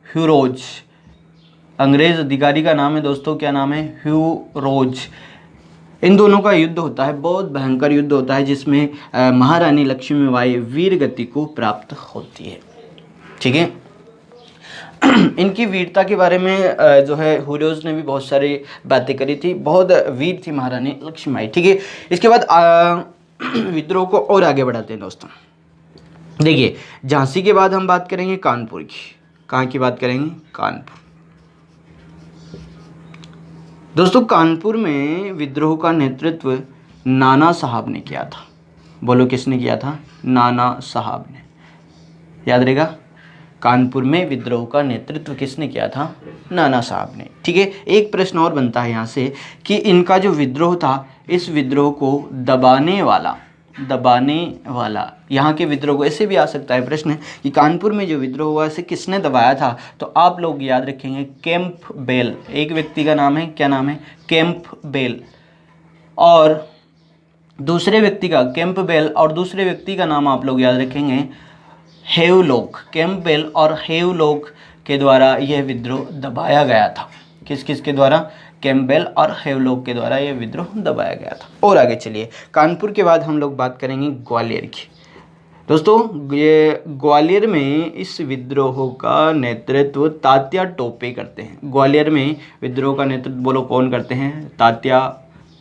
ह्यूरोज, अंग्रेज अधिकारी का नाम है दोस्तों, क्या नाम है, ह्यूरोज। इन दोनों का युद्ध होता है, बहुत भयंकर युद्ध होता है, जिसमें महारानी लक्ष्मीबाई वीर गति को प्राप्त होती है। ठीक है, इनकी वीरता के बारे में जो है ह्यूरोज ने भी बहुत सारी बातें करी थी, बहुत वीर थी महारानी लक्ष्मीबाई। ठीक है, इसके बाद विद्रोह को और आगे बढ़ाते हैं दोस्तों। देखिए झांसी के बाद हम बात करेंगे कानपुर की। कहाँ की बात करेंगे? कानपुर। दोस्तों कानपुर में विद्रोह का नेतृत्व नाना साहब ने किया था। बोलो किसने किया था? नाना साहब ने। याद रहेगा, कानपुर में विद्रोह का नेतृत्व किसने किया था? नाना साहब ने। ठीक है, एक प्रश्न और बनता है यहाँ से कि इनका जो विद्रोह था, इस विद्रोह को दबाने वाला यहाँ के विद्रोह को, ऐसे भी आ सकता है प्रश्न कि कानपुर में जो विद्रोह हुआ इसे किसने दबाया था, तो आप लोग याद रखेंगे कैंपबेल। एक व्यक्ति का नाम है, क्या नाम है? कैंपबेल। और दूसरे व्यक्ति का कैंपबेल और दूसरे व्यक्ति का नाम आप लोग याद रखेंगे हेवलॉक। कैंपबेल और हेवलॉक के द्वारा यह विद्रोह दबाया गया था। किस किस के द्वारा? कैंपबेल और हेवलॉक के द्वारा यह विद्रोह दबाया गया था। और आगे चलिए, कानपुर के बाद हम लोग बात करेंगे ग्वालियर की। दोस्तों ये ग्वालियर में इस विद्रोह का नेतृत्व तात्या टोपे करते हैं। ग्वालियर में विद्रोह का नेतृत्व बोलो कौन करते हैं? तात्या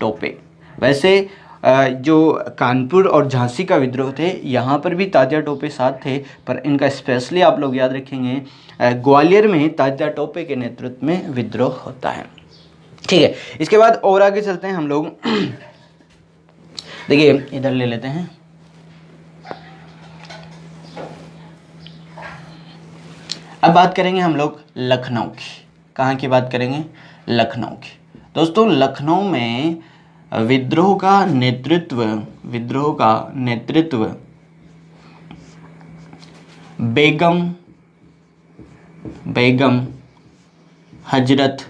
टोपे। वैसे जो कानपुर और झांसी का विद्रोह थे, यहाँ पर भी तात्या टोपे साथ थे, पर इनका स्पेशली आप लोग याद रखेंगे ग्वालियर में तात्या टोपे के नेतृत्व में विद्रोह होता है। ठीक है, इसके बाद और आगे चलते हैं हम लोग। देखिए इधर ले लेते हैं। अब बात करेंगे हम लोग लखनऊ की। कहाँ की बात करेंगे? लखनऊ की। दोस्तों लखनऊ में विद्रोह का नेतृत्व बेगम हजरत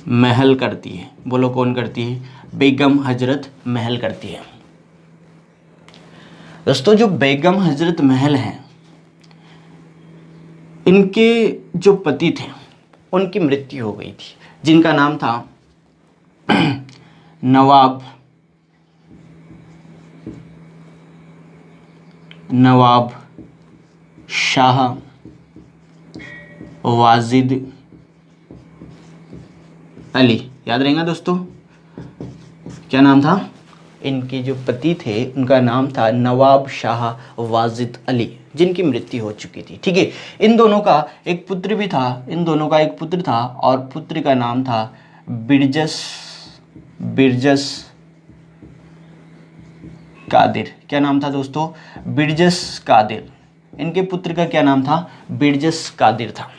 महल करती है। बोलो कौन करती है? बेगम हजरत महल करती है। दोस्तों जो बेगम हजरत महल हैं, इनके जो पति थे उनकी मृत्यु हो गई थी, जिनका नाम था नवाब शाह वाजिद अली। याद रहेगा दोस्तों, क्या नाम था? इनके जो पति थे उनका नाम था नवाब शाह वाजिद अली, जिनकी मृत्यु हो चुकी थी। ठीक है, इन दोनों का एक पुत्र भी था, और पुत्र का नाम था बिरजस कादिर। क्या नाम था दोस्तों? बिरजस कादिर। इनके पुत्र का क्या नाम था? बिरजस कादिर था।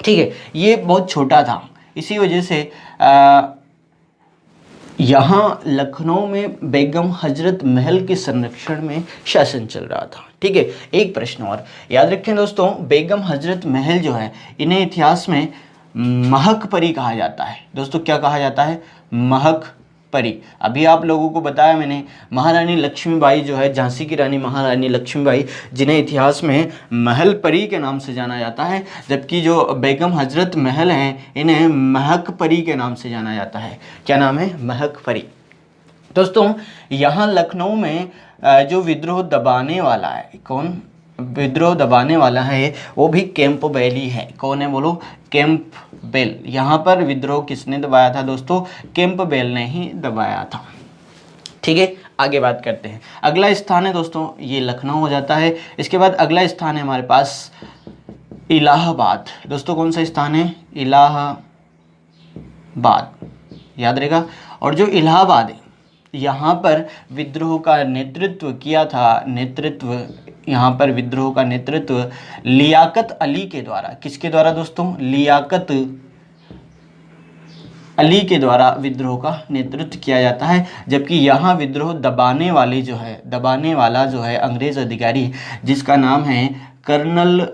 ठीक है, ये बहुत छोटा था, इसी वजह से यहाँ लखनऊ में बेगम हजरत महल के संरक्षण में शासन चल रहा था। ठीक है, एक प्रश्न और याद रखें दोस्तों, बेगम हजरत महल जो है, इन्हें इतिहास में महक परी कहा जाता है। दोस्तों क्या कहा जाता है? महक परी। अभी आप लोगों को बताया मैंने, महारानी लक्ष्मीबाई जो है, झांसी की रानी महारानी लक्ष्मीबाई, जिन्हें इतिहास में महल परी के नाम से जाना जाता है, जबकि जो बेगम हजरत महल हैं इन्हें महक परी के नाम से जाना जाता है। क्या नाम है? महक परी। दोस्तों यहाँ लखनऊ में जो विद्रोह दबाने वाला है, कौन विद्रोह दबाने वाला है? वो भी कैंपबेल ही है। कौन है बोलो? कैंपबेल। यहाँ पर विद्रोह किसने दबाया था दोस्तों? कैंपबेल ने ही दबाया था। ठीक है, आगे बात करते हैं। अगला स्थान है दोस्तों, ये लखनऊ हो जाता है। इसके बाद अगला स्थान है हमारे पास इलाहाबाद। दोस्तों कौन सा स्थान है? इलाहाबाद। याद रहेगा। और जो इलाहाबाद है, यहाँ पर विद्रोह का नेतृत्व किया था, यहाँ पर विद्रोह का नेतृत्व लियाकत अली के द्वारा। किसके द्वारा दोस्तों? लियाकत अली के द्वारा विद्रोह का नेतृत्व किया जाता है। जबकि यहाँ विद्रोह दबाने वाला जो है अंग्रेज अधिकारी, जिसका नाम है कर्नल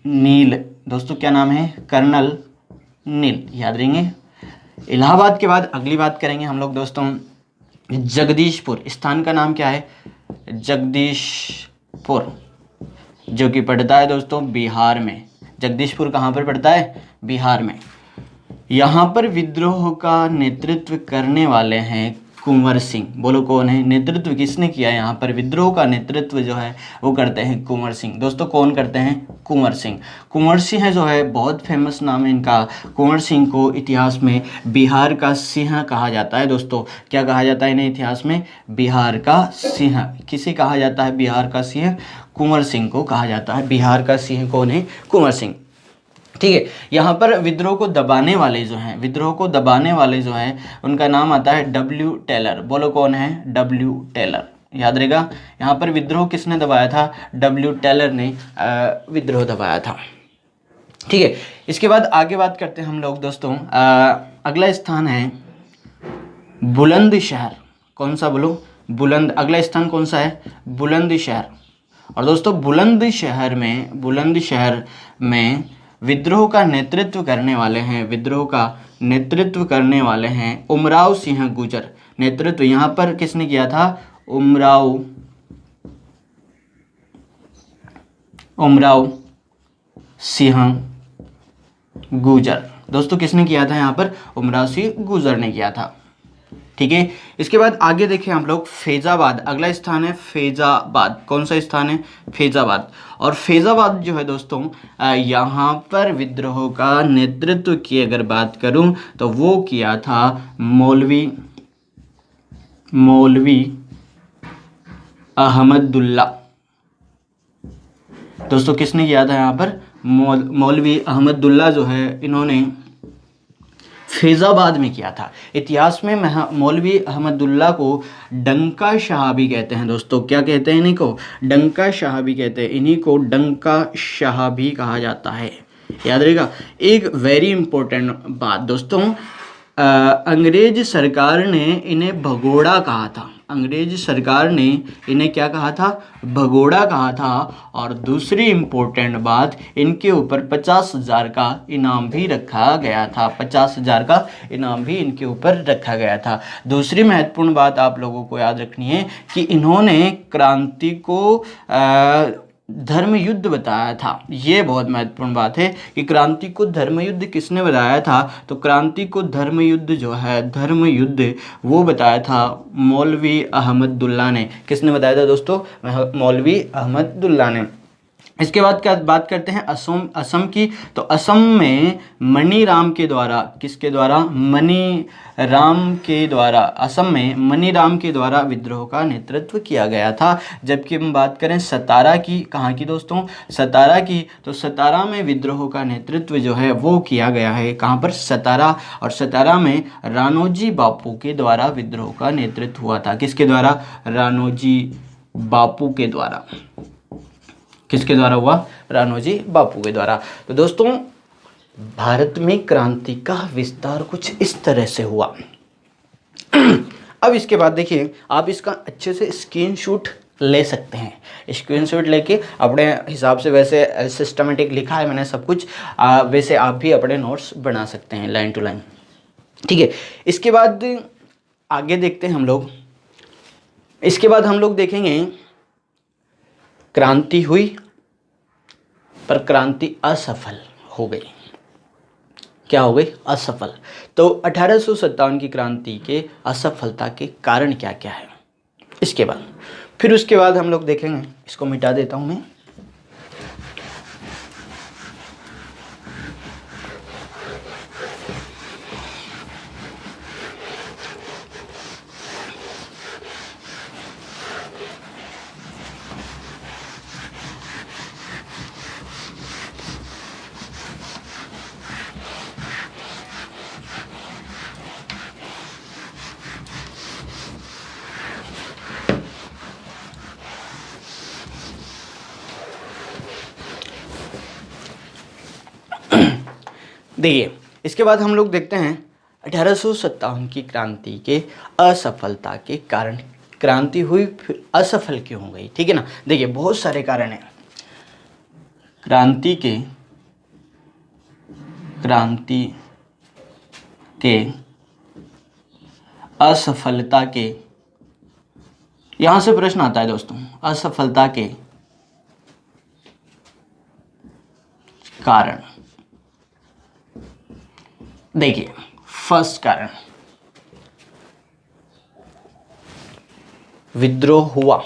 नील। दोस्तों क्या नाम है? कर्नल नील। याद रहेंगे। इलाहाबाद के बाद अगली बात करेंगे हम लोग दोस्तों जगदीशपुर। स्थान का नाम क्या है? जगदीशपुर, जो कि पड़ता है दोस्तों बिहार में। जगदीशपुर कहाँ पर पड़ता है? बिहार में। यहाँ पर विद्रोह का नेतृत्व करने वाले हैं कुंवर सिंह। बोलो कौन है? नेतृत्व किसने किया? यहाँ पर विद्रोह का नेतृत्व जो है वो करते हैं कुंवर सिंह। दोस्तों कौन करते हैं? कुंवर सिंह। कुंवर सिंह जो है बहुत फेमस नाम है इनका। कुंवर सिंह को इतिहास में बिहार का सिंह कहा जाता है। दोस्तों क्या कहा जाता है इन्हें इतिहास में? बिहार का सिंह। किसे कहा जाता है बिहार का सिंह? कुंवर सिंह को कहा जाता है। बिहार का सिंह कौन है? कुंवर सिंह। ठीक है, यहाँ पर विद्रोह को दबाने वाले जो हैं, विद्रोह को दबाने वाले जो हैं, उनका नाम आता है डब्ल्यू टेलर। बोलो कौन है? W Taylor. याद रहेगा, यहाँ पर विद्रोह किसने दबाया था? डब्ल्यू टेलर ने विद्रोह दबाया था। ठीक है, इसके बाद आगे बात करते हैं हम लोग दोस्तों। अगला स्थान है बुलंदशहर। कौन सा? बोलो, बुलंद। अगला स्थान कौन सा है? बुलंदशहर। और दोस्तों बुलंदशहर में विद्रोह का नेतृत्व करने वाले हैं, विद्रोह का नेतृत्व करने वाले हैं उमराव सिंह गुर्जर। नेतृत्व यहाँ पर किसने किया था? उमराव सिंह गुर्जर। दोस्तों किसने किया था यहाँ पर? उमराव सिंह गुर्जर ने किया था। ठीक है, इसके बाद आगे देखें हम लोग फैजाबाद। अगला स्थान है फैजाबाद। कौन सा स्थान है? फैजाबाद। और फैजाबाद जो है दोस्तों, यहाँ पर विद्रोह का नेतृत्व की अगर बात करूं तो वो किया था मौलवी अहमदुल्ला। दोस्तों किसने किया था यहाँ पर? मौलवी अहमदुल्ला जो है, इन्होंने फैजाबाद में किया था। इतिहास में मौलवी अहमदुल्ला को डंका शाह भी कहते हैं दोस्तों। क्या कहते हैं इन्हीं को? डंका शाह भी कहते हैं। इन्हीं को डंका शाह भी कहा जाता है। याद रहेगा। एक वेरी इंपॉर्टेंट बात दोस्तों, अंग्रेज सरकार ने इन्हें भगोड़ा कहा था। अंग्रेज सरकार ने इन्हें क्या कहा था? भगोड़ा कहा था। और दूसरी इंपॉर्टेंट बात, इनके ऊपर 50,000 का इनाम भी रखा गया था। 50,000 का इनाम भी इनके ऊपर रखा गया था। दूसरी महत्वपूर्ण बात आप लोगों को याद रखनी है कि इन्होंने क्रांति को धर्म युद्ध बताया था। ये बहुत महत्वपूर्ण बात है कि क्रांति को धर्म युद्ध किसने बताया था? तो क्रांति को धर्म युद्ध जो है, धर्म युद्ध वो बताया था मौलवी अहमदुल्ला ने। किसने बताया था दोस्तों? मौलवी अहमदुल्ला ने। इसके बाद क्या बात करते हैं असम की। तो असम में मनीराम के द्वारा, किसके द्वारा? मनीराम के द्वारा। असम में मनीराम के द्वारा विद्रोह का नेतृत्व किया गया था। जबकि हम बात करें सतारा की, कहाँ की दोस्तों? सतारा की। तो सतारा में विद्रोह का नेतृत्व जो है वो किया गया है। कहाँ पर? सतारा। और सतारा में राणोजी बापू के द्वारा विद्रोह का नेतृत्व हुआ था। किसके द्वारा? राणोजी बापू के द्वारा। किसके द्वारा हुआ? राणोजी बापू के द्वारा। तो दोस्तों भारत में क्रांति का विस्तार कुछ इस तरह से हुआ। अब इसके बाद देखिए, आप इसका अच्छे से स्क्रीनशॉट ले सकते हैं। स्क्रीनशॉट लेके अपने हिसाब से, वैसे सिस्टमेटिक लिखा है मैंने सब कुछ, वैसे आप भी अपने नोट्स बना सकते हैं लाइन टू लाइन। ठीक है, इसके बाद आगे देखते हैं हम लोग। इसके बाद हम लोग देखेंगे क्रांति हुई पर क्रांति असफल हो गई। क्या हो गई? असफल। तो 1857 की क्रांति के असफलता के कारण क्या क्या है इसके बाद, फिर उसके बाद हम लोग देखेंगे। इसको मिटा देता हूं मैं। देखिए, इसके बाद हम लोग देखते हैं 1857 की क्रांति के असफलता के कारण। क्रांति हुई फिर असफल क्यों हो गई? ठीक है ना। देखिए बहुत सारे कारण हैं क्रांति के असफलता के। यहां से प्रश्न आता है दोस्तों, असफलता के कारण। देखिए फर्स्ट कारण, विद्रोह हुआ,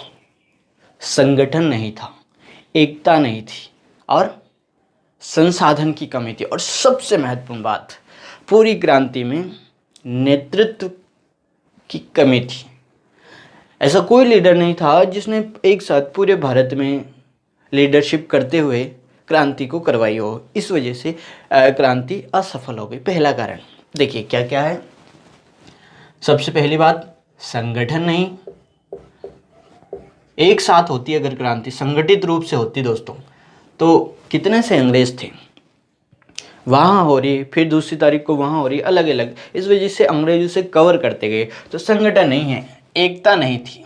संगठन नहीं था, एकता नहीं थी और संसाधन की कमी थी। और सबसे महत्वपूर्ण बात, पूरी क्रांति में नेतृत्व की कमी थी। ऐसा कोई लीडर नहीं था जिसने एक साथ पूरे भारत में लीडरशिप करते हुए क्रांति को करवाई हो, इस वजह से क्रांति असफल हो गई। पहला कारण देखिए क्या क्या है। सबसे पहली बात, संगठन नहीं। एक साथ होती अगर क्रांति, संगठित रूप से होती दोस्तों, तो कितने से अंग्रेज थे, वहाँ हो रही, फिर दूसरी तारीख को वहाँ हो रही, अलग अलग, इस वजह से अंग्रेज उसे कवर करते गए। तो संगठन नहीं है, एकता नहीं थी।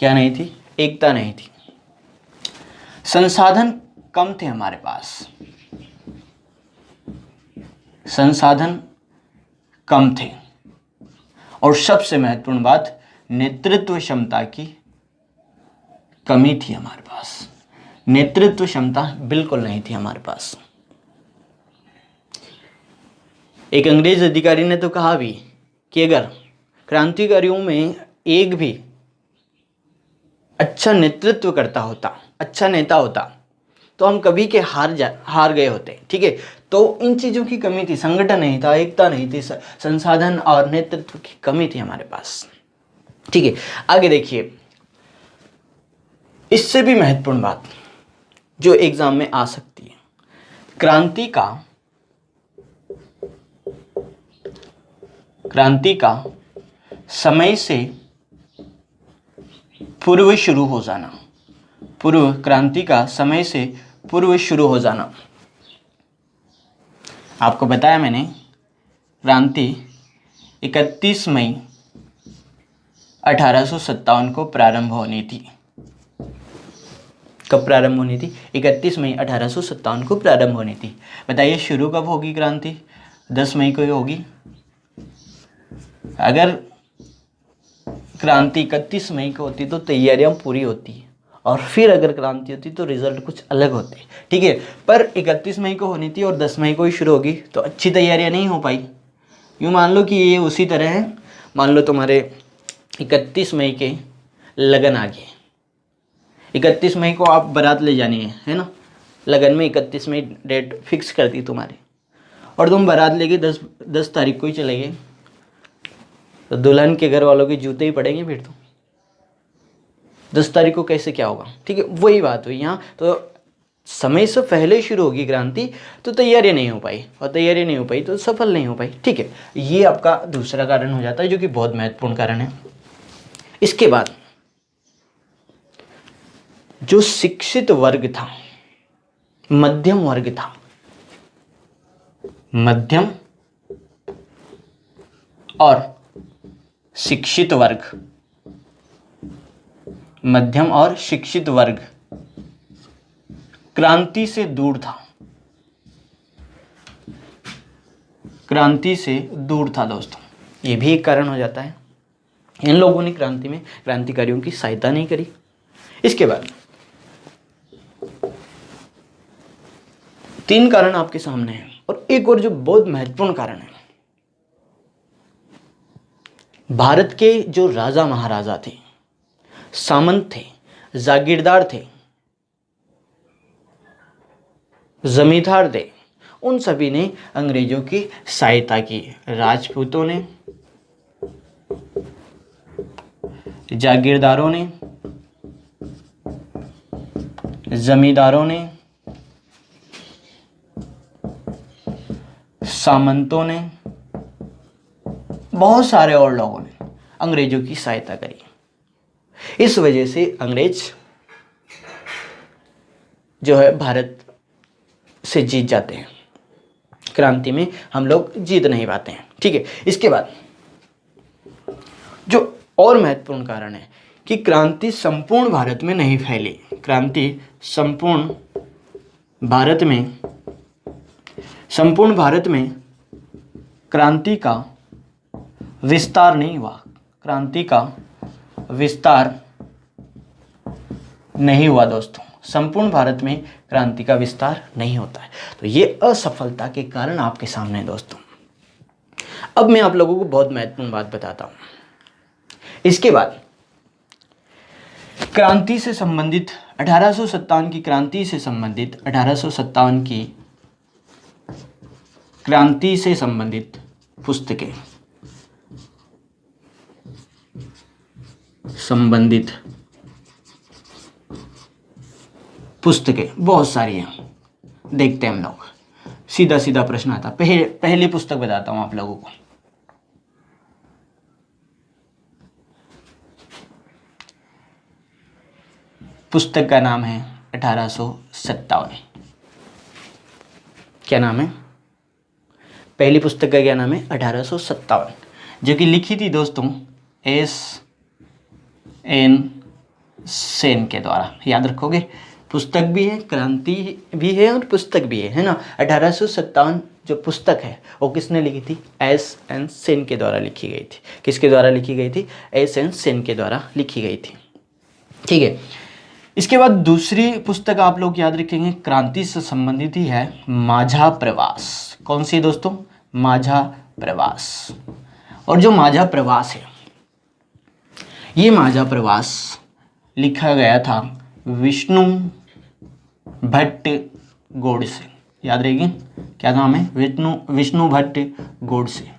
क्या नहीं थी? एकता नहीं थी। संसाधन कम थे हमारे पास, संसाधन कम थे। और सबसे महत्वपूर्ण बात, नेतृत्व क्षमता की कमी थी हमारे पास। नेतृत्व क्षमता बिल्कुल नहीं थी हमारे पास। एक अंग्रेज अधिकारी ने तो कहा भी कि अगर क्रांतिकारियों में एक भी अच्छा नेतृत्व करता होता, अच्छा नेता होता, तो हम कभी के हार गए होते। ठीक है, तो इन चीज़ों की कमी थी, संगठन नहीं था, एकता नहीं थी, संसाधन और नेतृत्व की कमी थी हमारे पास। ठीक है, आगे देखिए, इससे भी महत्वपूर्ण बात जो एग्जाम में आ सकती है, क्रांति का समय से पूर्व शुरू हो जाना, क्रांति का समय से पूर्व शुरू हो जाना। आपको बताया मैंने, क्रांति 31 मई 1857 को प्रारंभ होनी थी। कब प्रारंभ होनी थी? 31 मई 1857 को प्रारंभ होनी थी। बताइए शुरू कब होगी क्रांति? 10 मई को ही होगी। अगर क्रांति 31 मई को होती तो तैयारियां पूरी होती, और फिर अगर क्रांति होती तो रिजल्ट कुछ अलग होते। ठीक है, पर 31 मई को होनी थी और 10 मई को ही शुरू होगी, तो अच्छी तैयारियां नहीं हो पाई। यूँ मान लो कि ये उसी तरह है, मान लो तुम्हारे 31 मई के लगन आ गए, 31 मई को आप बारात ले जानी है ना, लगन में 31 मई डेट फिक्स कर दी तुम्हारी, और तुम बारात लेके 10 तारीख को ही चले गए, तो दुल्हन के घर वालों के जूते ही पड़ेंगे फिर तो। 10 तारीख को कैसे क्या होगा? ठीक है, वही बात हुई यहाँ। तो समय से पहले शुरू होगी क्रांति, तो तैयारी नहीं हो पाई, और तैयारी नहीं हो पाई तो सफल नहीं हो पाई। ठीक है, ये आपका दूसरा कारण हो जाता है, जो कि बहुत महत्वपूर्ण कारण है। इसके बाद जो शिक्षित वर्ग था, मध्यम वर्ग था, मध्यम और शिक्षित वर्ग, मध्यम और शिक्षित वर्ग क्रांति से दूर था, क्रांति से दूर था दोस्तों। ये भी एक कारण हो जाता है, इन लोगों ने क्रांति में क्रांतिकारियों की सहायता नहीं करी। इसके बाद 3 कारण आपके सामने हैं, और एक और जो बहुत महत्वपूर्ण कारण है, भारत के जो राजा महाराजा थे, सामंत थे, जागीरदार थे, जमींदार थे, उन सभी ने अंग्रेजों की सहायता की। राजपूतों ने, जागीरदारों ने, जमींदारों ने, सामंतों ने, बहुत सारे और लोगों ने अंग्रेजों की सहायता करी। इस वजह से अंग्रेज जो है भारत से जीत जाते हैं, क्रांति में हम लोग जीत नहीं पाते हैं। ठीक है, इसके बाद जो और महत्वपूर्ण कारण है कि क्रांति संपूर्ण भारत में नहीं फैली। क्रांति संपूर्ण भारत में क्रांति का विस्तार नहीं हुआ, क्रांति का विस्तार नहीं हुआ दोस्तों। संपूर्ण भारत में क्रांति का विस्तार नहीं होता है, तो ये असफलता के कारण आपके सामने है दोस्तों। अब मैं आप लोगों को बहुत महत्वपूर्ण बात बताता हूं। इसके बाद क्रांति से संबंधित 1857 की क्रांति से संबंधित 1857 की क्रांति से संबंधित पुस्तकें, पुस्तकें बहुत सारी हैं, देखते हैं हम लोग। सीधा सीधा प्रश्न आता। पहली पुस्तक बताता हूं आप लोगों को। पुस्तक का नाम है 1857। क्या नाम है? पहली पुस्तक का क्या नाम है? 1857, जो कि लिखी थी दोस्तों S.N. सेन के द्वारा। याद रखोगे, पुस्तक भी है, क्रांति भी है और पुस्तक भी है ना। 1857 जो पुस्तक है वो किसने लिखी थी? S.N. सेन के द्वारा लिखी गई थी। किसके द्वारा लिखी गई थी? S.N. सेन के द्वारा लिखी गई थी। ठीक है। इसके बाद दूसरी पुस्तक आप लोग याद रखेंगे, क्रांति से संबंधित ही है, माझा प्रवास। कौन सी दोस्तों? माझा प्रवास। और जो माझा प्रवास है, ये माझा प्रवास लिखा गया था विष्णु भट्ट गोडसे। याद रहेगी, क्या नाम है? विष्णु भट्ट गोडसे।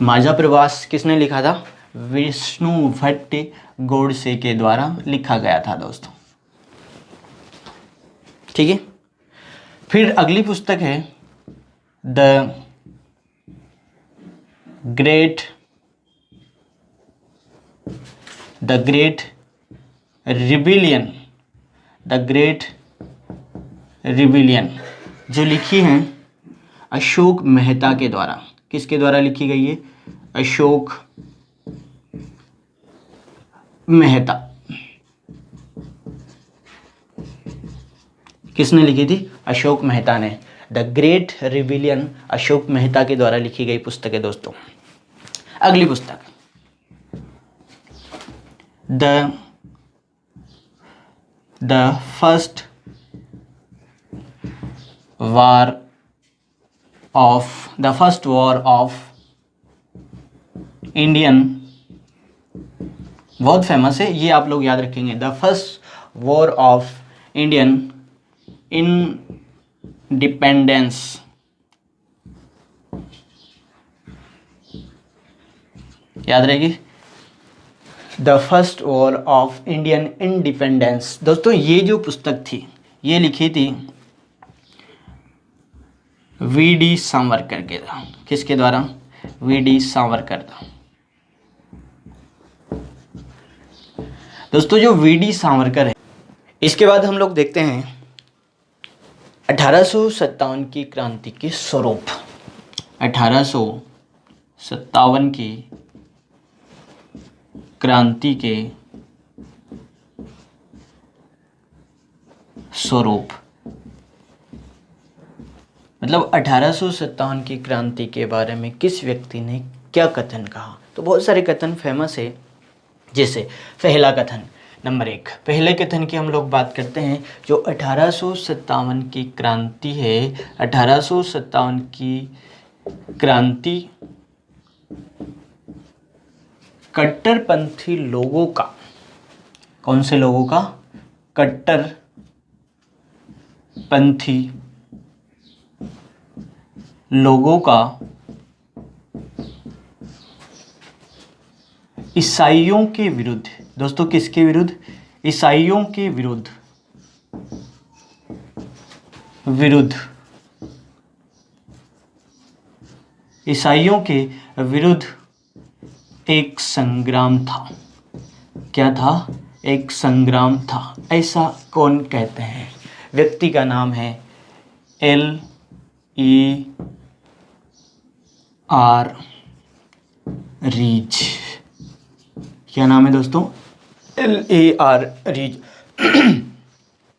माझा प्रवास किसने लिखा था? विष्णु भट्ट गोडसे के द्वारा लिखा गया था दोस्तों। ठीक है। फिर अगली पुस्तक है the great rebellion. The great rebellion जो लिखी है अशोक मेहता के द्वारा। किसके द्वारा लिखी गई है? अशोक मेहता। किसने लिखी थी? अशोक मेहता ने। The great rebellion Ashok Mehta के द्वारा लिखी गई पुस्तक है दोस्तों। अगली पुस्तक the first war of Indian. बहुत फेमस है ये, आप लोग याद रखेंगे। The first war of Indian independence. याद रहेगी, the first war of Indian independence. दोस्तों ये जो पुस्तक थी ये लिखी थी वी.डी. सावरकर के द्वारा। किसके द्वारा? वी.डी. सावरकर था। दोस्तों जो वी.डी. सावरकर है, इसके बाद हम लोग देखते हैं 1857 की क्रांति के स्वरूप। 1857 की क्रांति के स्वरूप, मतलब 1857 की क्रांति के बारे में किस व्यक्ति ने क्या कथन कहा। तो बहुत सारे कथन फेमस है, जैसे पहला कथन, नंबर 1, पहले कथन की हम लोग बात करते हैं। जो 1857 की क्रांति है, 1857 की क्रांति कट्टरपंथी लोगों का, कौन से लोगों का? कट्टरपंथी लोगों का ईसाइयों के विरुद्ध। दोस्तों किसके विरुद्ध? ईसाइयों के विरुद्ध ईसाइयों के विरुद्ध एक संग्राम था। क्या था? एक संग्राम था। ऐसा कौन कहते हैं? व्यक्ति का नाम है L.E.R. रीच। क्या नाम है दोस्तों? L.E.R. रीच।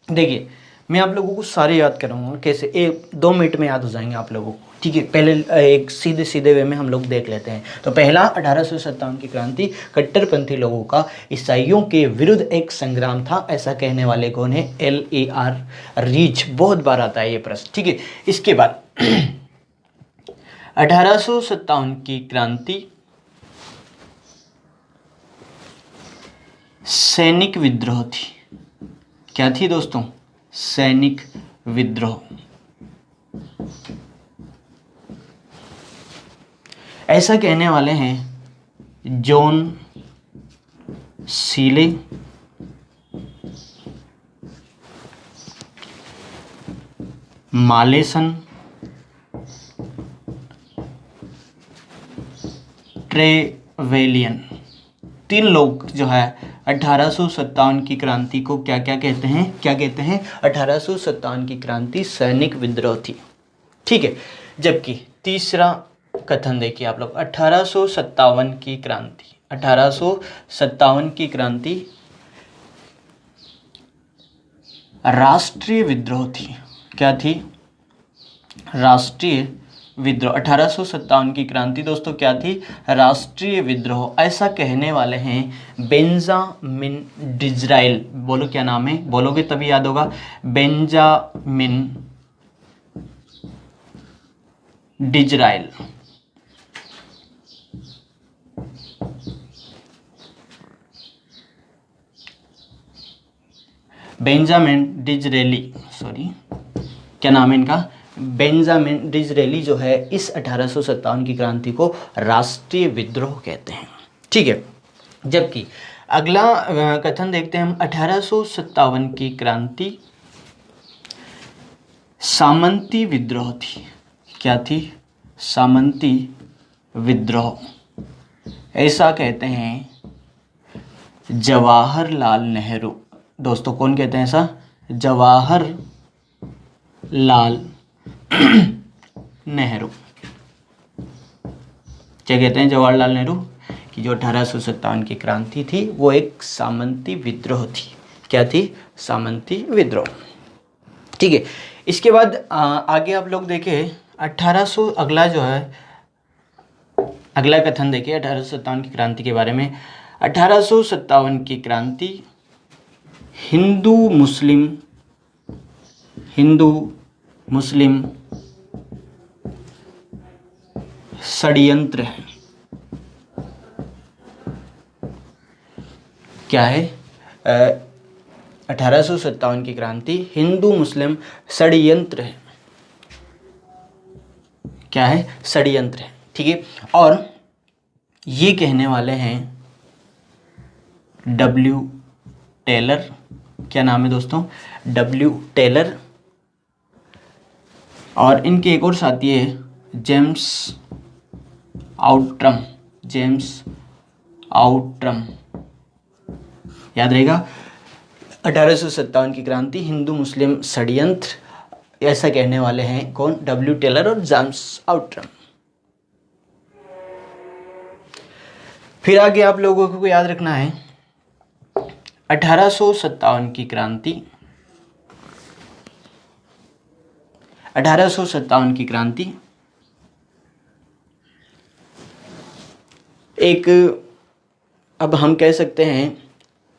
देखिए मैं आप लोगों को सारे याद कराऊंगा, कैसे 1-2 मिनट में याद हो जाएंगे आप लोगों को। ठीक है, पहले एक सीधे वे में हम लोग देख लेते हैं। तो पहला 1857 की क्रांति कट्टरपंथी लोगों का ईसाइयों के विरुद्ध एक संग्राम था। ऐसा कहने वाले कौन है? L.E.R. रीच। बहुत बार आता है ये प्रश्न। ठीक है, इसके बाद 1857 की क्रांति सैनिक विद्रोह थी। क्या थी दोस्तों? सैनिक विद्रोह। ऐसा कहने वाले हैं जॉन सीले मालेसन ट्रेवेलियन, 3 लोग जो है 1857 की क्रांति को क्या क्या कहते हैं 1857 की क्रांति सैनिक विद्रोह थी। ठीक है। जबकि तीसरा कथन देखिए आप लोग, 1857 की क्रांति, 1857 की क्रांति राष्ट्रीय विद्रोह थी। क्या थी? राष्ट्रीय विद्रोह। 1857 की क्रांति दोस्तों क्या थी? राष्ट्रीय विद्रोह। ऐसा कहने वाले हैं बेंजामिन डिज़राइल। बोलो क्या नाम है, बोलोगे तभी याद होगा। बेंजामिन डिज़राइल। बेंजामिन डिज़रेली, सॉरी क्या नाम है इनका? बेंजामिन डिज़रेली जो है इस 1857 की क्रांति को राष्ट्रीय विद्रोह कहते हैं। ठीक है। जबकि अगला कथन देखते हैं हम, 1857 की क्रांति सामंती विद्रोह थी। क्या थी? सामंती विद्रोह। ऐसा कहते हैं जवाहरलाल नेहरू। दोस्तों कौन कहते हैं ऐसा? जवाहरलाल नेहरू। क्या कहते हैं जवाहरलाल नेहरू? कि जो 1857 की क्रांति थी वो एक सामंती विद्रोह थी। क्या थी? सामंती विद्रोह। ठीक है। इसके बाद आगे आप लोग देखें 1800, अगला जो है अगला कथन देखिए 1857 की क्रांति के बारे में। 1857 की क्रांति हिंदू मुस्लिम षड्यंत्र है। क्या है? 1857 की क्रांति हिंदू मुस्लिम षड्यंत्र है। क्या है? षड्यंत्र है। ठीक है। और ये कहने वाले हैं डब्ल्यू टेलर। क्या नाम है दोस्तों? W Taylor. और इनके एक और साथी है जेम्स आउट्रम। जेम्स आउट्रम, याद रहेगा। 1857 की क्रांति हिंदू मुस्लिम षड्यंत्र, ऐसा कहने वाले हैं कौन? डब्ल्यू टेलर और जेम्स आउट्रम। फिर आगे आप लोगों को याद रखना है 1857 की क्रांति, 1857 की क्रांति एक, अब हम कह सकते हैं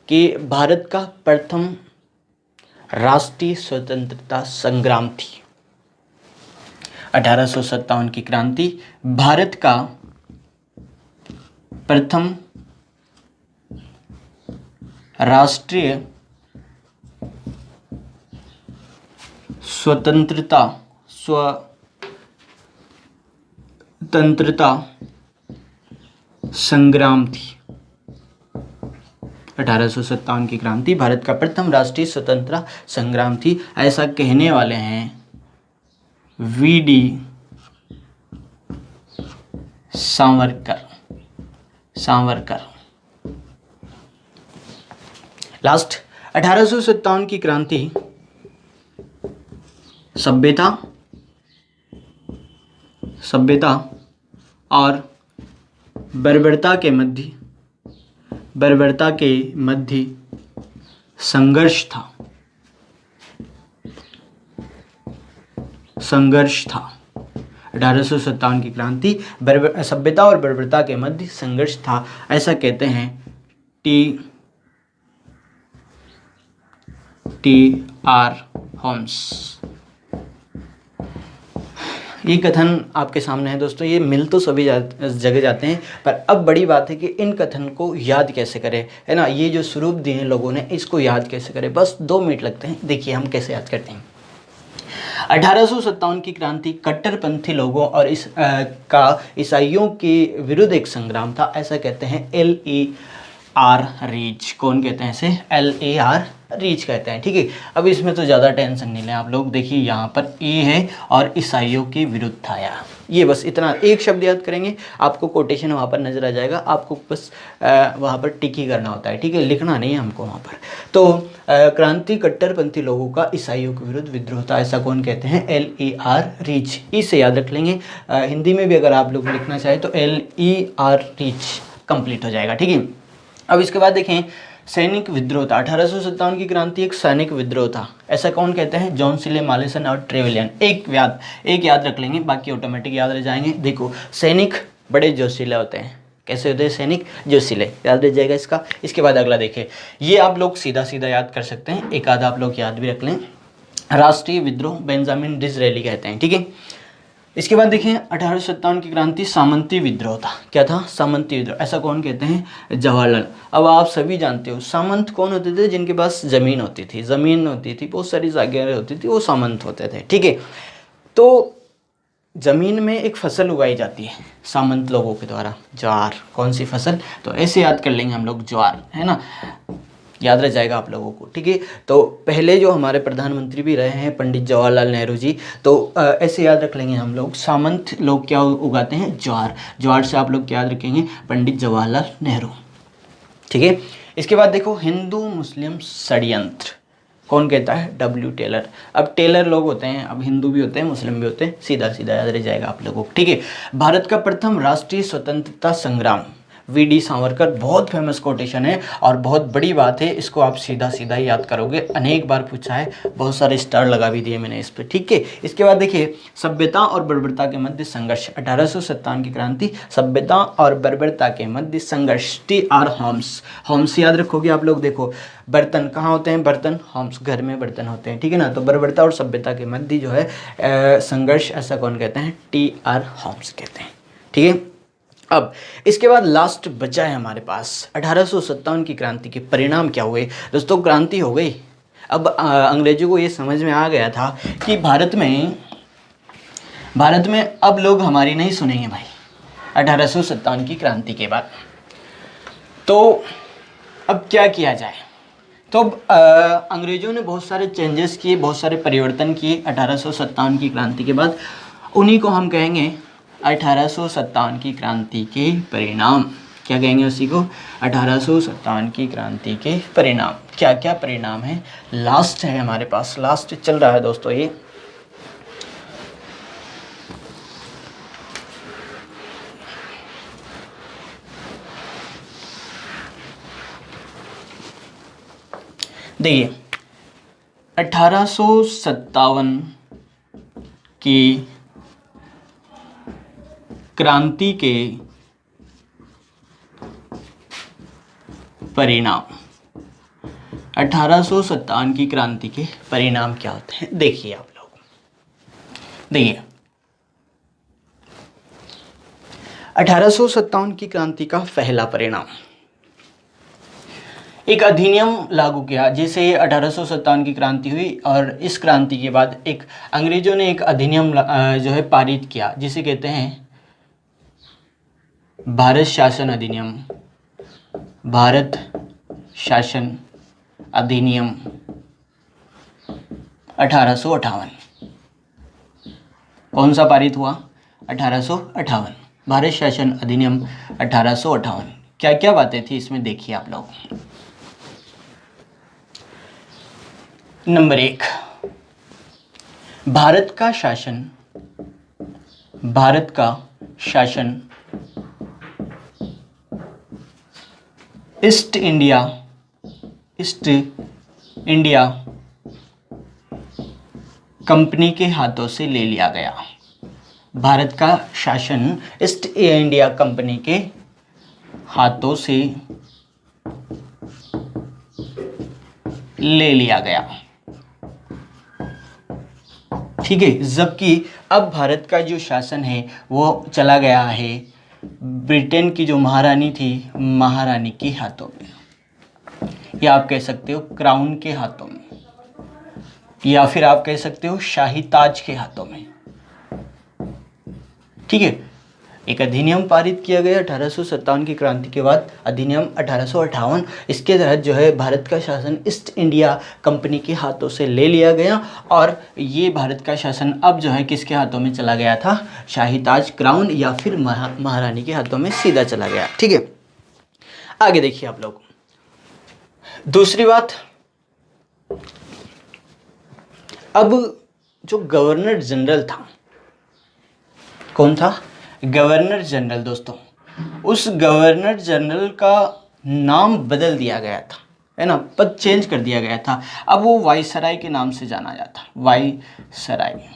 कि भारत का प्रथम राष्ट्रीय स्वतंत्रता संग्राम थी। 1857 की क्रांति भारत का प्रथम राष्ट्रीय स्वतंत्रता संग्राम थी। 1857 की क्रांति भारत का प्रथम राष्ट्रीय स्वतंत्रता संग्राम थी, ऐसा कहने वाले हैं वीडी सावरकर। लास्ट 1857 की क्रांति सभ्यता और बर्बरता के मध्य संघर्ष था। 1857 की क्रांति सभ्यता और बर्बरता के मध्य संघर्ष था, ऐसा कहते हैं टी.आर. होम्स। ये कथन आपके सामने है दोस्तों। ये मिल तो सभी जगह जाते हैं, पर अब बड़ी बात है कि इन कथन को याद कैसे करें, है ना। ये जो स्वरूप दिए हैं लोगों ने, इसको याद कैसे करें, बस 2 मिनट लगते हैं। देखिए हम कैसे याद करते हैं। 1857 की क्रांति कट्टरपंथी लोगों और ईसाइयों के विरुद्ध एक संग्राम था, ऐसा कहते हैं L.A.R. रीच। कौन कहते हैं इसे? L.A.R. रीच कहते हैं। ठीक है, अब इसमें तो ज़्यादा टेंशन नहीं लें आप लोग। देखिए यहाँ पर ए है और ईसाइयों के विरुद्ध आया, ये बस इतना एक शब्द याद करेंगे, आपको कोटेशन वहाँ पर नज़र आ जाएगा, आपको बस वहाँ पर टिक ही करना होता है। ठीक है, लिखना नहीं है हमको वहाँ पर। तो क्रांति कट्टरपंथी लोगों का ईसाइयों के विरुद्ध विद्रोह था, ऐसा कौन कहते हैं? LER रीच, इसे याद रख लेंगे। हिंदी में भी अगर आप लोग लिखना चाहें तो LER रीच कंप्लीट हो जाएगा। ठीक है, अब इसके बाद देखें सैनिक विद्रोह था। 1857 की क्रांति एक सैनिक विद्रोह था, ऐसा कौन कहते हैं? जॉन सिले, मालेसन और ट्रेवेलियन। एक याद रख लेंगे, बाकी ऑटोमेटिक याद रह जाएंगे। देखो सैनिक बड़े जोशीले होते हैं, कैसे होते हैं सैनिक? जोशीले, याद रह जाएगा इसका। इसके बाद अगला देखें, ये आप लोग सीधा सीधा याद कर सकते हैं, एक आधा आप लोग याद भी रख लें। राष्ट्रीय विद्रोह बेंजामिन डिसरेली कहते हैं। ठीक है, इसके बाद देखें 1857 की क्रांति सामंती विद्रोह था। क्या था? सामंती विद्रोह, ऐसा कौन कहते हैं? जवाहरलाल। अब आप सभी जानते हो सामंत कौन होते थे? जिनके पास ज़मीन होती थी, बहुत सारी जागीरें होती थी, वो सामंत होते थे। ठीक है, तो ज़मीन में एक फसल उगाई जाती है सामंत लोगों के द्वारा, ज्वार। कौन सी फसल? तो ऐसे याद कर लेंगे हम लोग, ज्वार, है ना, याद रह जाएगा आप लोगों को। ठीक है, तो पहले जो हमारे प्रधानमंत्री भी रहे हैं पंडित जवाहरलाल नेहरू जी, तो ऐसे याद रख लेंगे हम लोग, सामंत लोग क्या उगाते हैं? ज्वार से आप लोग क्या याद रखेंगे? पंडित जवाहरलाल नेहरू। ठीक है, इसके बाद देखो हिंदू मुस्लिम षड्यंत्र, कौन कहता है? W Taylor. अब टेलर लोग होते हैं, अब हिंदू भी होते हैं मुस्लिम भी होते हैं, सीधा सीधा याद रह जाएगा आप लोगों को। ठीक है, भारत का प्रथम राष्ट्रीय स्वतंत्रता संग्राम, VD सावरकर, बहुत फेमस कोटेशन है और बहुत बड़ी बात है, इसको आप सीधा सीधा ही याद करोगे, अनेक बार पूछा है, बहुत सारे स्टार लगा भी दिए मैंने इस पर। ठीक है, इसके बाद देखिए सभ्यता और बर्बरता के मध्य संघर्ष, 1857 की क्रांति, सभ्यता और बर्बरता के मध्य संघर्ष, TR होम्स याद रखोगे आप लोग। देखो बर्तन कहाँ होते हैं? बर्तन होम्स, घर में बर्तन होते हैं। ठीक है ना, तो बर्बरता और सभ्यता के मध्य जो है संघर्ष, ऐसा कौन कहते हैं? TR होम्स कहते हैं। ठीक है, अब इसके बाद लास्ट बचा है हमारे पास 1857 की क्रांति के परिणाम क्या हुए। दोस्तों क्रांति हो गई, अब अंग्रेजों को ये समझ में आ गया था कि भारत में अब लोग हमारी नहीं सुनेंगे भाई, 1857 की क्रांति के बाद। तो अब क्या किया जाए? तो अंग्रेजों ने बहुत सारे चेंजेस किए, बहुत सारे परिवर्तन किए 1857 की क्रांति के बाद, उन्हीं को हम कहेंगे 1857 की क्रांति के परिणाम। क्या कहेंगे उसी को? 1857 की क्रांति के परिणाम। क्या क्या परिणाम है? लास्ट है हमारे पास, लास्ट चल रहा है दोस्तों ये। देखिए 1857 की क्रांति के परिणाम, 1857 की क्रांति के परिणाम क्या होते हैं? देखिए आप लोग, देखिए 1857 की क्रांति का पहला परिणाम, एक अधिनियम लागू किया। जैसे 1857 की क्रांति हुई और इस क्रांति के बाद एक अंग्रेजों ने एक अधिनियम जो है पारित किया, जिसे कहते हैं भारत शासन अधिनियम। भारत शासन अधिनियम 1858। कौन सा पारित हुआ? 1858, भारत शासन अधिनियम 1858। क्या क्या बातें थी इसमें देखिए आप लोग। नंबर 1, भारत का शासन ईस्ट इंडिया कंपनी के हाथों से ले लिया गया। भारत का शासन ईस्ट इंडिया कंपनी के हाथों से ले लिया गया। ठीक है, जबकि अब भारत का जो शासन है वो चला गया है ब्रिटेन की जो महारानी थी, महारानी के हाथों में, या आप कह सकते हो क्राउन के हाथों में, या फिर आप कह सकते हो शाही ताज के हाथों में। ठीक है, एक अधिनियम पारित किया गया 1857 की क्रांति के बाद, अधिनियम 1858। इसके तहत जो है भारत का शासन ईस्ट इंडिया कंपनी के हाथों से ले लिया गया और ये भारत का शासन अब जो है किसके हाथों में चला गया था, शाही ताज क्राउन या फिर महारानी के हाथों में सीधा चला गया। ठीक है, आगे देखिए आप लोग। दूसरी बात, अब जो गवर्नर जनरल था, कौन था, गवर्नर जनरल दोस्तों, उस गवर्नर जनरल का नाम बदल दिया गया था, है ना, पद चेंज कर दिया गया था। अब वो वायसराय के नाम से जाना जाता, वायसराय।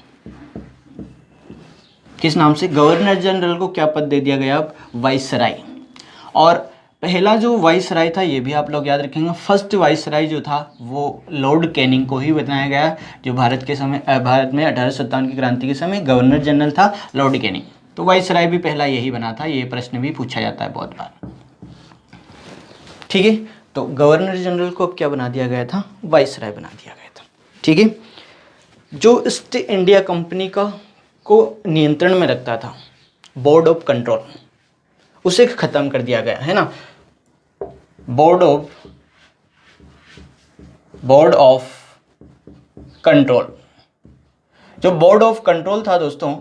किस नाम से, गवर्नर जनरल को क्या पद दे दिया गया, अब वायसराय। और पहला जो वाइसराय था, ये भी आप लोग याद रखेंगे, फर्स्ट वाइसराय जो था वो लॉर्ड कैनिंग को ही बनाया गया, जो भारत में 1857 की क्रांति के समय गवर्नर जनरल था लॉर्ड कैनिंग। तो वाइसराय भी पहला यही बना था, ये प्रश्न भी पूछा जाता है बहुत बार। ठीक है, तो गवर्नर जनरल को अब क्या बना दिया गया था, वाइसराय बना दिया गया था। ठीक है, जो ईस्ट इंडिया कंपनी को नियंत्रण में रखता था, बोर्ड ऑफ कंट्रोल, उसे खत्म कर दिया गया, है ना। बोर्ड ऑफ कंट्रोल, जो बोर्ड ऑफ कंट्रोल था दोस्तों,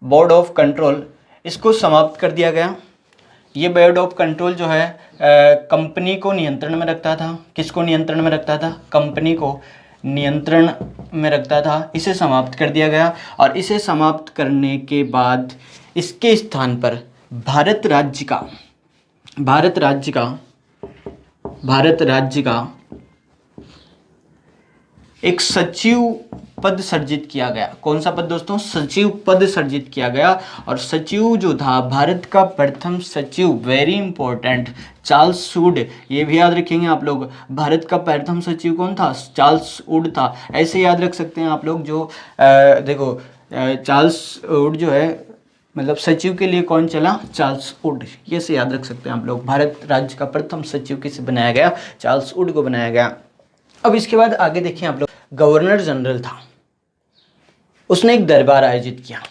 बोर्ड ऑफ कंट्रोल, इसको समाप्त कर दिया गया। ये बोर्ड ऑफ कंट्रोल जो है कंपनी को नियंत्रण में रखता था। किसको नियंत्रण में रखता था, कंपनी को नियंत्रण में रखता था। इसे समाप्त कर दिया गया और इसे समाप्त करने के बाद इसके स्थान पर भारत राज्य का एक सचिव पद सर्जित किया गया। कौन सा पद दोस्तों, सचिव पद सर्जित किया गया। और सचिव जो था, भारत का प्रथम सचिव, वेरी इंपॉर्टेंट, चार्ल्स वुड। ये भी याद रखेंगे आप लोग, भारत का प्रथम सचिव कौन था, चार्ल्स वुड था। ऐसे याद रख सकते हैं आप लोग, जो देखो चार्ल्स वुड जो है, मतलब सचिव के लिए कौन चला, चार्ल्स वुड। ये से याद रख सकते हैं आप लोग। भारत राज्य का प्रथम सचिव किसे बनाया गया, चार्ल्स वुड को बनाया गया। अब इसके बाद आगे देखिए आप लोग, गवर्नर जनरल था, उसने एक दरबार आयोजित किया।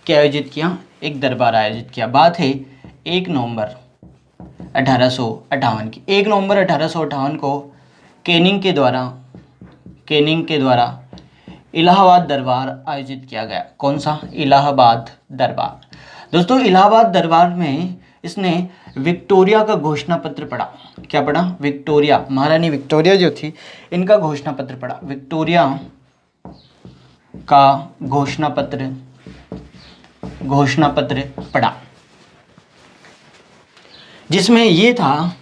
क्या आयोजित किया, एक दरबार आयोजित किया। बात है 1 नवंबर 1858 की। 1 नवंबर 1858 को कैनिंग के द्वारा इलाहाबाद दरबार आयोजित किया गया। कौन सा, इलाहाबाद दरबार। दोस्तों इलाहाबाद दरबार में इसने विक्टोरिया का घोषणा पत्र पढ़ा। क्या पढ़ा, विक्टोरिया, महारानी विक्टोरिया जो थी, इनका घोषणा पत्र पढ़ा। विक्टोरिया का घोषणा पत्र पढ़ा, जिसमें ये था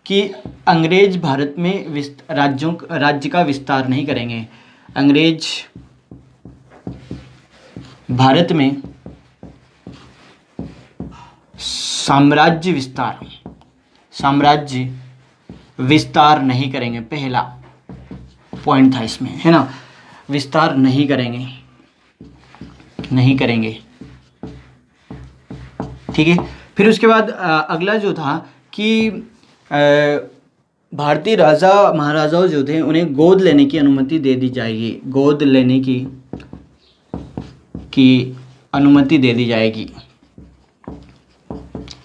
कि अंग्रेज भारत में राज्य का विस्तार नहीं करेंगे। अंग्रेज भारत में साम्राज्य विस्तार नहीं करेंगे। पहला पॉइंट था इसमें, है ना, विस्तार नहीं करेंगे। ठीक है, फिर उसके बाद अगला जो था कि भारतीय राजा महाराजाओं जो थे, उन्हें गोद लेने की अनुमति दे दी जाएगी। गोद लेने की अनुमति दे दी जाएगी,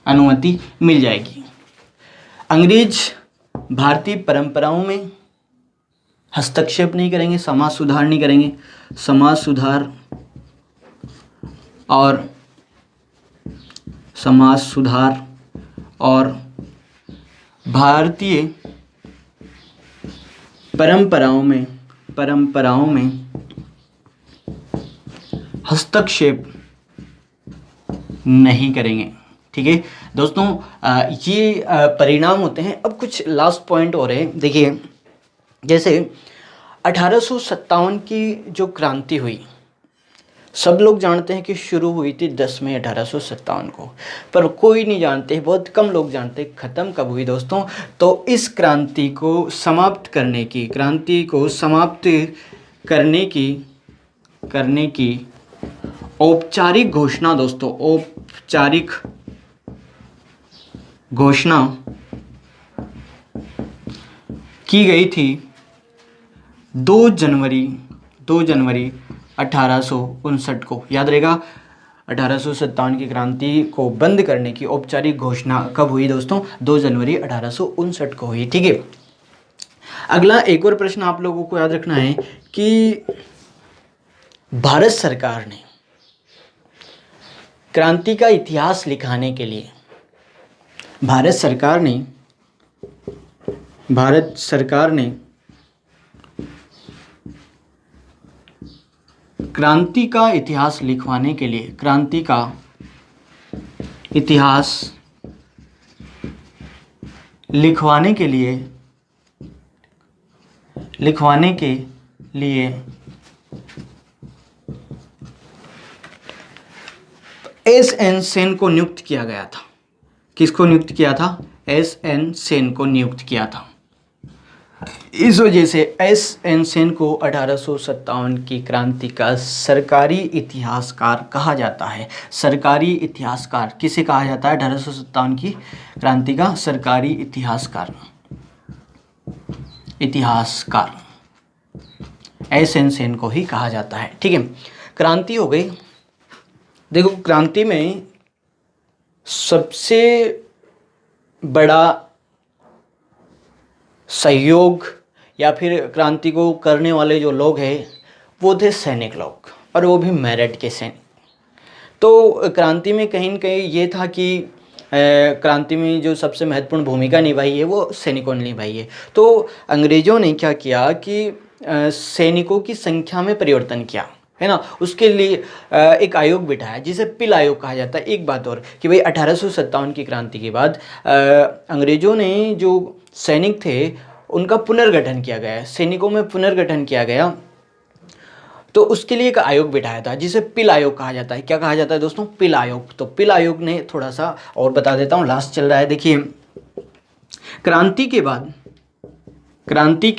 अनुमति मिल जाएगी। अंग्रेज भारतीय परंपराओं में हस्तक्षेप नहीं करेंगे, समाज सुधार नहीं करेंगे। समाज सुधार और भारतीय परंपराओं में हस्तक्षेप नहीं करेंगे। ठीक है दोस्तों, ये परिणाम होते हैं। अब कुछ लास्ट पॉइंट हो रहे हैं। देखिए, जैसे 1857 की जो क्रांति हुई, सब लोग जानते हैं कि शुरू हुई थी 10 मई 1857 को, पर कोई नहीं जानते, बहुत कम लोग जानते ख़त्म कब हुई दोस्तों। तो इस क्रांति को समाप्त करने की औपचारिक घोषणा दोस्तों, औपचारिक घोषणा की गई थी 2 जनवरी 1859 को। याद रहेगा, 1857 की क्रांति को बंद करने की औपचारिक घोषणा कब हुई दोस्तों? 2 जनवरी 1859 को हुई। ठीक है, अगला एक और प्रश्न आप लोगों को याद रखना है कि भारत सरकार ने क्रांति का इतिहास लिखाने के लिए भारत सरकार ने क्रांति का इतिहास लिखवाने के लिए क्रांति का इतिहास लिखवाने के लिए एस.एन. सेन को नियुक्त किया गया था। किसको नियुक्त किया था? एस.एन. सेन को नियुक्त किया था। इस वजह से एस.एन. सेन को 1857 की क्रांति का सरकारी इतिहासकार कहा जाता है। सरकारी इतिहासकार किसे कहा जाता है? 1857 की क्रांति का सरकारी इतिहासकार एस.एन. सेन को ही कहा जाता है। ठीक है, क्रांति हो गई। देखो, क्रांति में सबसे बड़ा सहयोग या फिर क्रांति को करने वाले जो लोग हैं वो थे सैनिक लोग, और वो भी मेरिट के सैनिक। तो क्रांति में कहीं न कहीं ये था कि क्रांति में जो सबसे महत्वपूर्ण भूमिका निभाई है वो सैनिकों ने निभाई है। तो अंग्रेज़ों ने क्या किया कि सैनिकों की संख्या में परिवर्तन किया, है ना। उसके लिए एक आयोग बिठाया जिसे पिल आयोग कहा जाता है। एक बात और कि भाई 1857 की क्रांति के बाद अंग्रेज़ों ने जो सैनिक थे उनका पुनर्गठन किया गया, सैनिकों में पुनर्गठन किया गया, तो उसके लिए एक आयोग बिठाया था जिसे पिल आयोग कहा जाता है। क्या कहा जाता है दोस्तों? पिल आयोग। तो पिल आयोग ने थोड़ा सा और बता देता हूँ, लास्ट चल रहा है। देखिए, क्रांति के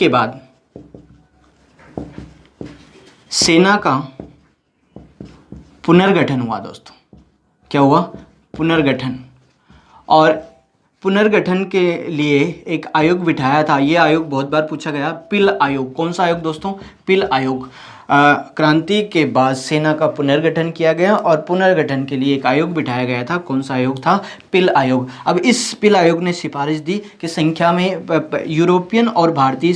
बाद सेना का पुनर्गठन हुआ दोस्तों। क्या हुआ? पुनर्गठन। और पुनर्गठन के लिए एक आयोग बिठाया था। ये आयोग बहुत बार पूछा गया, पिल आयोग। कौन सा आयोग दोस्तों? पिल आयोग। क्रांति के बाद सेना का पुनर्गठन किया गया और पुनर्गठन के लिए एक आयोग बिठाया गया था। कौन सा आयोग था? पिल आयोग। अब इस पिल आयोग ने सिफारिश दी कि संख्या में यूरोपियन और भारतीय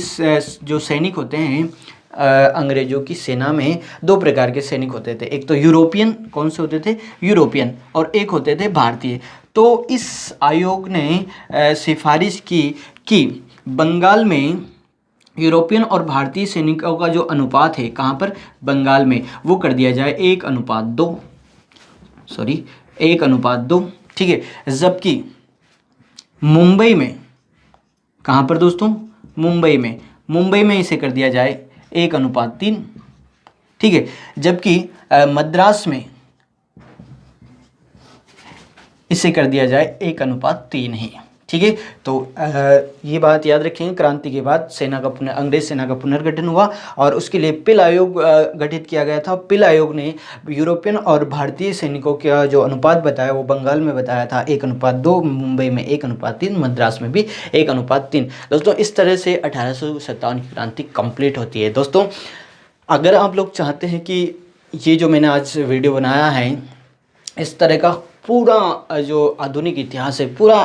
जो सैनिक होते हैं, अंग्रेजों की सेना में दो प्रकार के सैनिक होते थे। एक तो यूरोपियन, कौन से होते थे? यूरोपियन, और एक होते थे भारतीय। तो इस आयोग ने सिफारिश की कि बंगाल में यूरोपियन और भारतीय सैनिकों का जो अनुपात है, कहाँ पर? बंगाल में, वो कर दिया जाए 1:2। ठीक है, जबकि मुंबई में, कहाँ पर दोस्तों? मुंबई में इसे कर दिया जाए 1:3। ठीक है, जबकि मद्रास में इसे कर दिया जाए 1:3 ही। ठीक है, तो ये बात याद रखेंगे। क्रांति के बाद अंग्रेज सेना का पुनर्गठन हुआ और उसके लिए पिल आयोग गठित किया गया था। पिल आयोग ने यूरोपियन और भारतीय सैनिकों का जो अनुपात बताया वो बंगाल में बताया था 1:2, मुंबई में 1:3, मद्रास में भी 1:3। दोस्तों, इस तरह से 1857 की क्रांति कंप्लीट होती है। दोस्तों, अगर आप लोग चाहते हैं कि ये जो मैंने आज वीडियो बनाया है, इस तरह का पूरा जो आधुनिक इतिहास है पूरा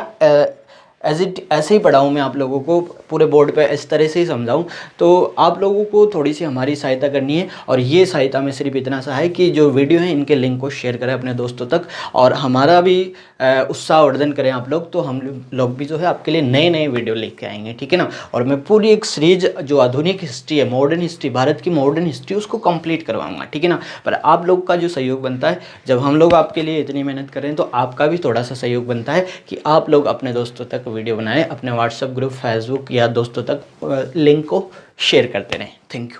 ऐसे ही पढ़ाऊँ मैं आप लोगों को, पूरे बोर्ड पे इस तरह से ही समझाऊँ, तो आप लोगों को थोड़ी सी हमारी सहायता करनी है। और ये सहायता में सिर्फ इतना सा है कि जो वीडियो है इनके लिंक को शेयर करें अपने दोस्तों तक, और हमारा भी उत्साहवर्धन करें आप लोग। तो हम लोग भी जो है आपके लिए नए नए वीडियो लेके आएंगे, ठीक है ना। और मैं पूरी एक सीरीज जो आधुनिक हिस्ट्री है, मॉडर्न हिस्ट्री, भारत की मॉडर्न हिस्ट्री, उसको कंप्लीट करवाऊंगा, ठीक है ना। पर आप लोग का जो सहयोग बनता है, जब हम लोग आपके लिए इतनी मेहनत करें तो आपका भी थोड़ा सा सहयोग बनता है कि आप लोग अपने दोस्तों तक वीडियो बनाएं, अपने व्हाट्सएप ग्रुप, फेसबुक या दोस्तों तक लिंक को शेयर करते रहें। Thank you.